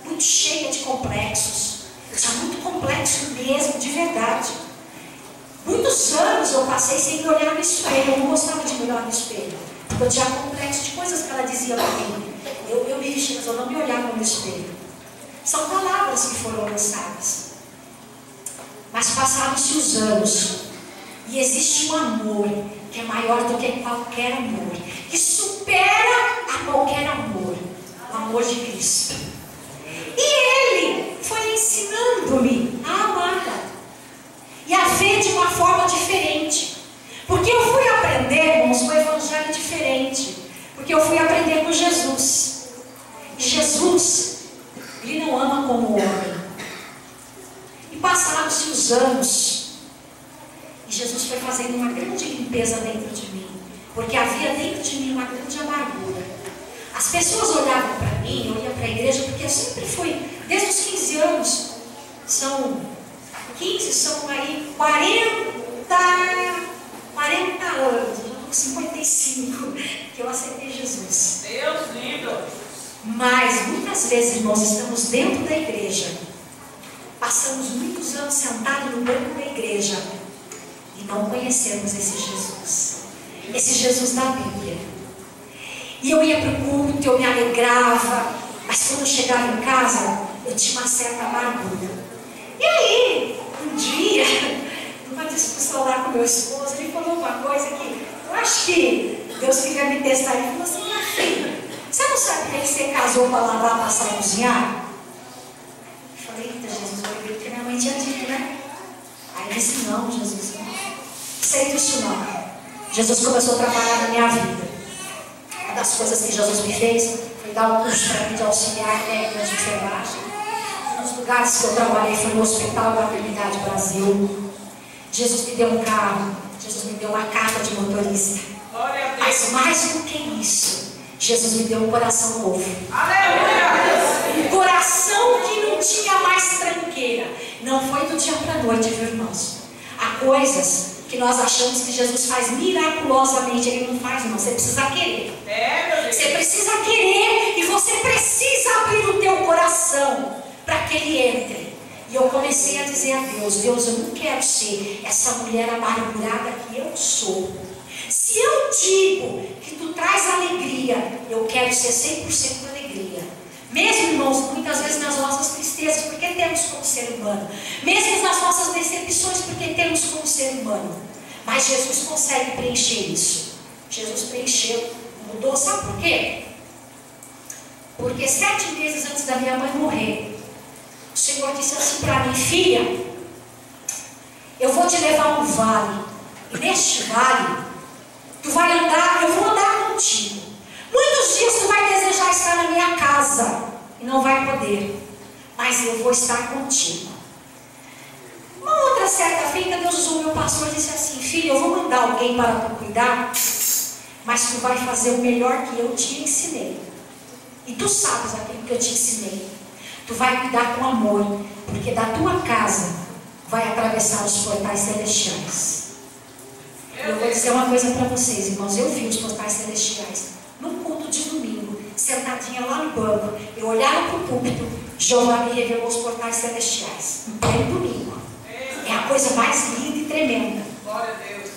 muito cheia de complexos. Eu tinha muito complexo mesmo, de verdade. Muitos anos eu passei sem me olhar no espelho. Eu não gostava de me olhar no espelho, porque eu tinha complexo de coisas que ela dizia para mim. Eu me vestia, mas eu não me olhava no espelho. São palavras que foram lançadas. Mas passaram-se os anos. E existe um amor que é maior do que qualquer amor, que supera a qualquer amor, o amor de Cristo. E Ele foi ensinando-me a amar e a ver de uma forma diferente. Porque eu fui aprender, irmãos, com o evangelho diferente. Porque eu fui aprender com Jesus. E Jesus, Ele não ama como o homem. E passaram-se os anos. E Jesus foi fazendo uma grande limpeza dentro de mim. Porque havia dentro de mim uma grande amargura. As pessoas olhavam para mim, eu ia para a igreja, porque eu sempre fui, desde os 15 anos, são 15, são aí 40 anos, eu estou com 55, que eu aceitei Jesus. Deus lindo! Mas muitas vezes nós estamos dentro da igreja, passamos muitos anos sentados no banco da igreja e não conhecemos esse Jesus da Bíblia. E eu ia para o culto, eu me alegrava, mas quando eu chegava em casa, eu tinha uma certa amargura. E aí, um dia, numa discussão lá com meu esposo, ele falou uma coisa que eu acho que Deus queria me testar. Ele falou assim: minha filha, você não sabia que você casou para lavar, passar e cozinhar? Eu falei: eita, Jesus, eu lembrei porque minha mãe tinha dito, né? Aí ele disse: não, Jesus, não sei disso não. Jesus começou a trabalhar na minha vida. Uma das coisas que Jesus me fez foi dar um curso para mim de auxiliar técnico de enfermagem. Um dos lugares que eu trabalhei foi no Hospital da Maternidade Brasil. Jesus me deu um carro, Jesus me deu uma carta de motorista. Mas mais do que isso, Jesus me deu um coração novo. Um coração que não tinha mais tranqueira. Não foi do dia para a noite, viu, irmãos? Há coisas que nós achamos que Jesus faz miraculosamente. Ele não faz, não. Você precisa querer. Você precisa querer e você precisa abrir o teu coração para que Ele entre. E eu comecei a dizer a Deus: Deus, eu não quero ser essa mulher amargurada que eu sou. Se eu digo que tu traz alegria, eu quero ser 100% alegria. Mesmo, irmãos, muitas vezes nas nossas tristezas, porque temos como ser humano. Mesmo nas nossas decepções, porque temos como ser humano. Mas Jesus consegue preencher isso. Jesus preencheu, mudou. Sabe por quê? Porque 7 meses antes da minha mãe morrer, o Senhor disse assim para mim: filha, eu vou te levar a um vale. E neste vale, tu vai andar, eu vou andar contigo. Muitos dias tu vai desejar estar na minha casa e não vai poder, mas eu vou estar contigo. Uma outra certa feita, Deus usou meu pastor e disse assim: filho, eu vou mandar alguém para tu cuidar, mas tu vai fazer o melhor que eu te ensinei. E tu sabes aquilo que eu te ensinei. Tu vai cuidar com amor, porque da tua casa vai atravessar os portais celestiais. Eu vou dizer uma coisa para vocês, irmãos. Eu vi os portais celestiais no culto de domingo, sentadinha lá no banco. Eu olhava para o púlpito, Jeová me revelou os portais celestiais, no pleno domingo. É a coisa mais linda e tremenda. Glória a Deus.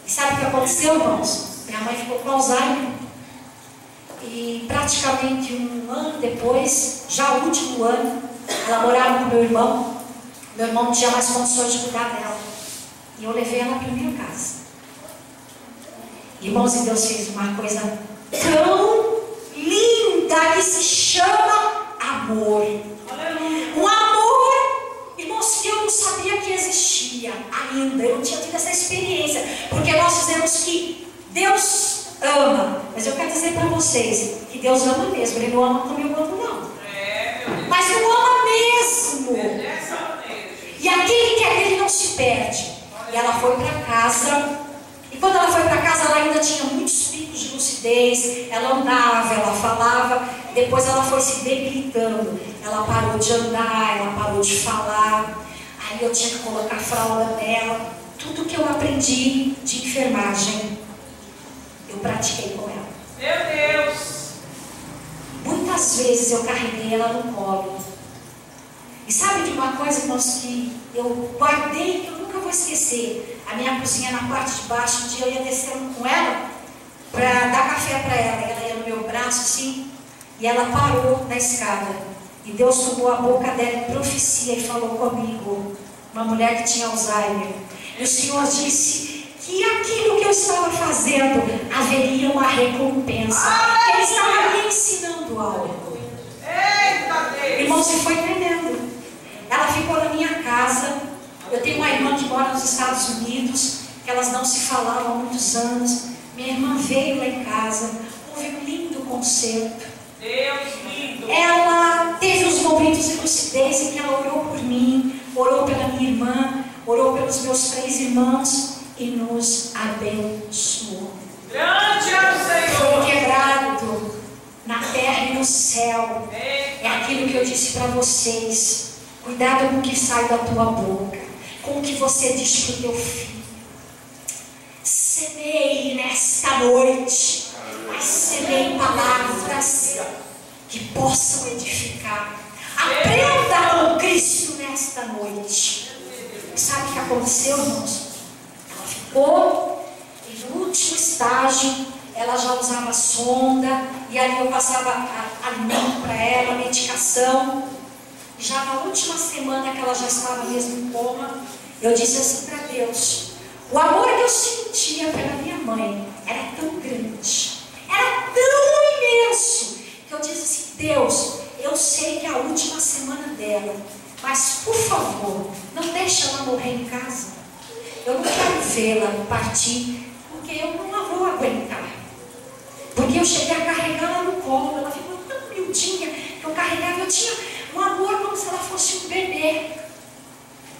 E sabe o que aconteceu, irmãos? Minha mãe ficou com Alzheimer. E praticamente um ano depois, já o último ano, ela morava com meu irmão. Meu irmão não tinha mais condições de cuidar dela. E eu levei ela para minha casa. Irmãos, e Deus fez uma coisa tão linda que se chama amor. Um amor, irmãos, que eu não sabia que existia ainda. Eu não tinha tido essa experiência. Porque nós dizemos que Deus ama. Mas eu quero dizer para vocês que Deus ama mesmo. Ele não ama como eu amo, não. Mas não ama mesmo. E aquele que é dele não se perde. E ela foi para casa. E quando ela foi para casa, ela ainda tinha muitos picos de lucidez. Ela andava, ela falava. Depois ela foi se debilitando. Ela parou de andar, ela parou de falar. Aí eu tinha que colocar a fralda nela. Tudo que eu aprendi de enfermagem, eu pratiquei com ela. Meu Deus! Muitas vezes eu carreguei ela no colo. E sabe de uma coisa, irmãos, que eu guardei, que eu nunca vou esquecer? A minha cozinha na parte de baixo, um dia eu ia descendo com ela para dar café para ela. E ela ia no meu braço assim, e ela parou na escada. E Deus tomou a boca dela em profecia e falou comigo, uma mulher que tinha Alzheimer. E o Senhor disse que aquilo que eu estava fazendo haveria uma recompensa. Ele estava me ensinando algo. Irmãos, e foi tremendo. Ela ficou na minha casa. Eu tenho uma irmã que mora nos Estados Unidos, que elas não se falavam há muitos anos. Minha irmã veio lá em casa, houve um lindo concerto. Deus lindo. Ela teve os momentos de lucidez em que ela orou por mim, orou pela minha irmã, orou pelos meus 3 irmãos e nos abençoou. Grande é o Senhor. Foi quebrado na terra e no céu. É aquilo que eu disse para vocês. Cuidado com o que sai da tua boca, com o que você diz para o teu filho. Semeie nesta noite, mas semeie palavras que possam edificar. Aprenda com Cristo nesta noite. Sabe o que aconteceu, irmãos? Ela ficou e no último estágio ela já usava sonda, e ali eu passava alimento para ela, medicação. Já na última semana que ela já estava mesmo em coma, eu disse assim para Deus: o amor que eu sentia pela minha mãe era tão grande, era tão imenso, que eu disse assim: Deus, eu sei que é a última semana dela, mas por favor, não deixe ela morrer em casa. Eu não quero vê-la partir, porque eu não a vou aguentar. Porque eu cheguei a carregá-la no colo, ela ficou miudinha, que eu carregava, eu tinha um amor como se ela fosse um bebê.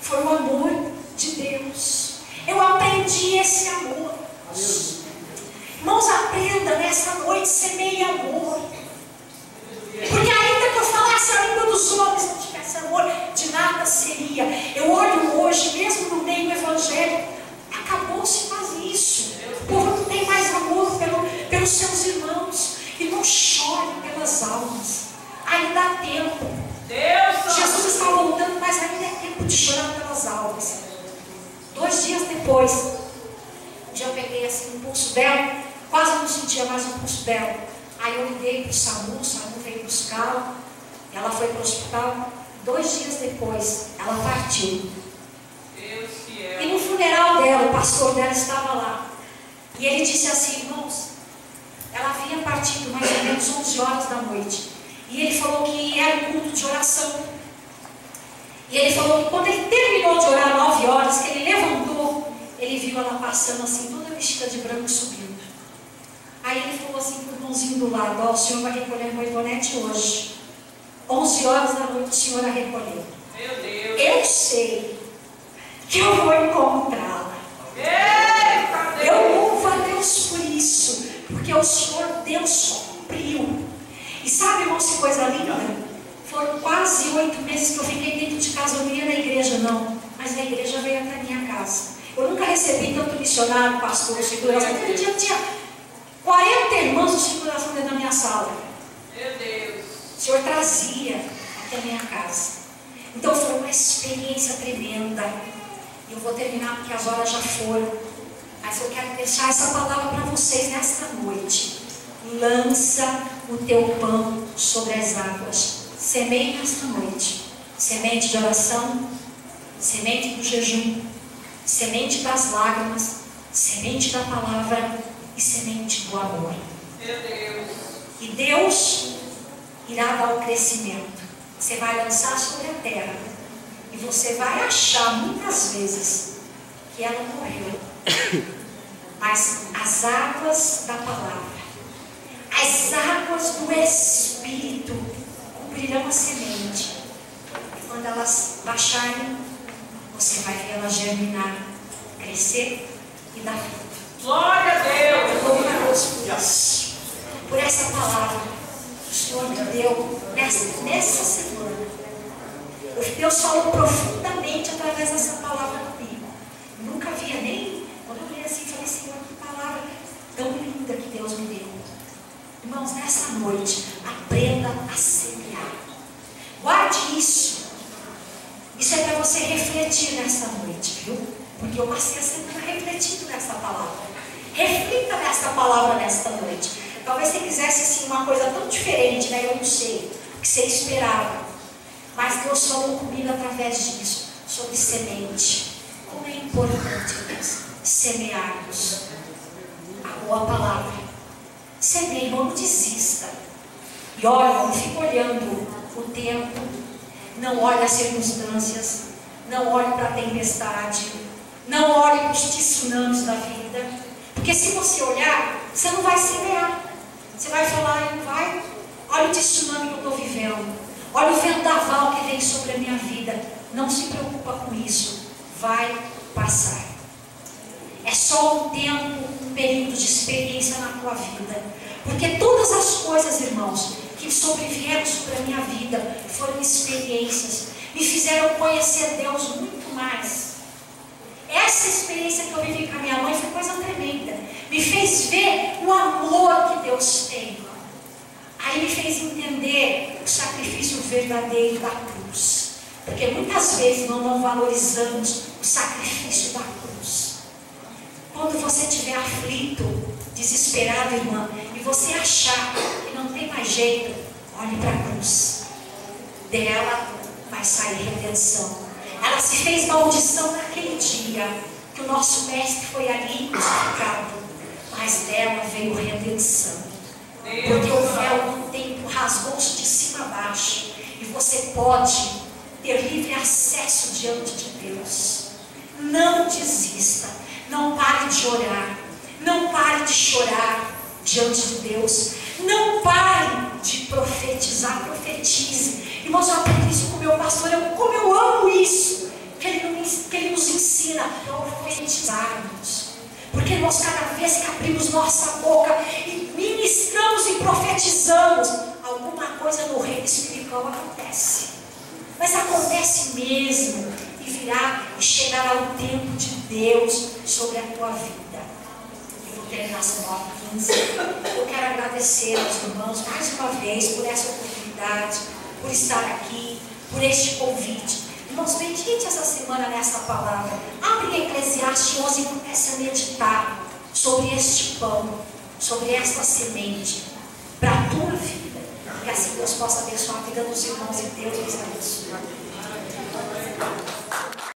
Foi o amor de Deus. Eu aprendi esse amor. Irmãos, aprenda nessa noite, semeie amor. Porque ainda que eu falasse a língua dos homens, não tivesse amor, de nada seria. Eu olho hoje, mesmo no meio evangélico, acabou-se quase isso. O povo não tem mais amor pelos seus irmãos. E não chore pelas almas. Ainda há tempo. Jesus está voltando, mas ainda é tempo de chorar pelas almas. 2 dias depois, um dia eu peguei assim no pulso dela, quase não sentia mais o pulso dela. Aí eu liguei para o SAMU veio buscá-la, ela foi para o hospital. 2 dias depois, ela partiu. E no funeral dela, o pastor dela estava lá. E ele disse assim, irmãos, ela havia partido mais ou menos 11 horas da noite. E ele falou que era um culto de oração. E ele falou que quando ele terminou de orar 9 horas, que ele levantou, ele viu ela passando assim, toda vestida de branco, subindo. Aí ele falou assim para o irmãozinho do lado, ó, o senhor vai recolher a moedonete hoje. 11 horas da noite o senhor a recolheu. Meu Deus. Eu sei que eu vou encontrá-la. Eu louvo a Deus por isso, porque o Senhor Deus cumpriu. E sabe, irmãos, que coisa linda? Foram quase 8 meses que eu fiquei dentro de casa. Eu não ia na igreja, não, mas a igreja veio até a minha casa. Eu nunca recebi tanto missionário, pastor, segurança. Aquele dia eu tinha 40 irmãos de segurança dentro da minha sala. Meu Deus. O Senhor trazia até a minha casa. Então foi uma experiência tremenda. Eu vou terminar porque as horas já foram. Mas eu quero deixar essa palavra para vocês nesta noite. Lança o teu pão sobre as águas. Semente nesta noite. Semente de oração, semente do jejum, semente das lágrimas, semente da palavra e semente do amor. Meu Deus. E Deus irá dar o crescimento. Você vai lançar sobre a terra e você vai achar muitas vezes que ela morreu. Mas as águas da palavra, as águas do Espírito cobrirão a semente. E quando elas baixarem, você vai ver ela germinar, crescer e dar fruto. Glória a Deus. Eu louvo a Deus por isso, por essa palavra que o Senhor me deu nessa semana. Deus falou profundamente através dessa palavra comigo. Eu nunca via nem, quando eu li assim, falei, Senhor, que palavra tão linda que Deus me deu. Irmãos, nessa noite, aprenda a semear. Guarde isso. Isso é para você refletir nessa noite, viu? Porque eu passei a semana refletindo nessa palavra. Reflita nessa palavra nesta noite. Talvez você quisesse assim, uma coisa tão diferente, né? Eu não sei o que você esperava. Mas Deus falou comigo através disso, sobre semente. Como é importante, Deus, semearmos a boa palavra. Semeie, não desista. E olha, não fique olhando o tempo, não olhe as circunstâncias, não olhe para a tempestade, não olhe para os tsunamis da vida. Porque se você olhar, você não vai semear. Você vai falar, não vai? Olha o tsunami que eu estou vivendo. Olha o vendaval que vem sobre a minha vida. Não se preocupa com isso. Vai passar. É só um tempo, um período de experiência na tua vida. Porque todas as coisas, irmãos, que sobrevieram sobre a minha vida foram experiências. Me fizeram conhecer Deus muito mais. Essa experiência que eu vivi com a minha mãe foi coisa tremenda. Me fez ver o amor que Deus tem. Aí me fez entender o sacrifício verdadeiro da cruz. Porque muitas vezes não valorizamos o sacrifício da cruz. Quando você estiver aflito, desesperado, irmã, e você achar que não tem mais jeito, olhe para a cruz. Dela vai sair redenção. Ela se fez maldição naquele dia que o nosso mestre foi ali crucificado, mas dela veio redenção. Porque o véu do tempo rasgou-se de cima a baixo e você pode ter livre acesso diante de Deus. Não desista, não pare de orar, não pare de chorar diante de Deus, não pare de profetizar, profetize. Irmãos, eu aprendi isso com o meu pastor, como eu amo isso, que ele nos ensina a profetizarmos. Porque nós, cada vez que abrimos nossa boca e ministramos e profetizamos, alguma coisa no reino espiritual acontece. Mas acontece mesmo, e virá e chegará o tempo de Deus sobre a tua vida. Eu vou terminar essa 9:15. Eu quero agradecer aos irmãos mais uma vez por essa oportunidade, por estar aqui, por este convite. Irmãos, medite essa semana nessa palavra. Abre Eclesiastes 11 e comece a meditar sobre este pão, sobre esta semente, para a tua vida. Que assim Deus possa abençoar a vida dos irmãos e Deus nos abençoe.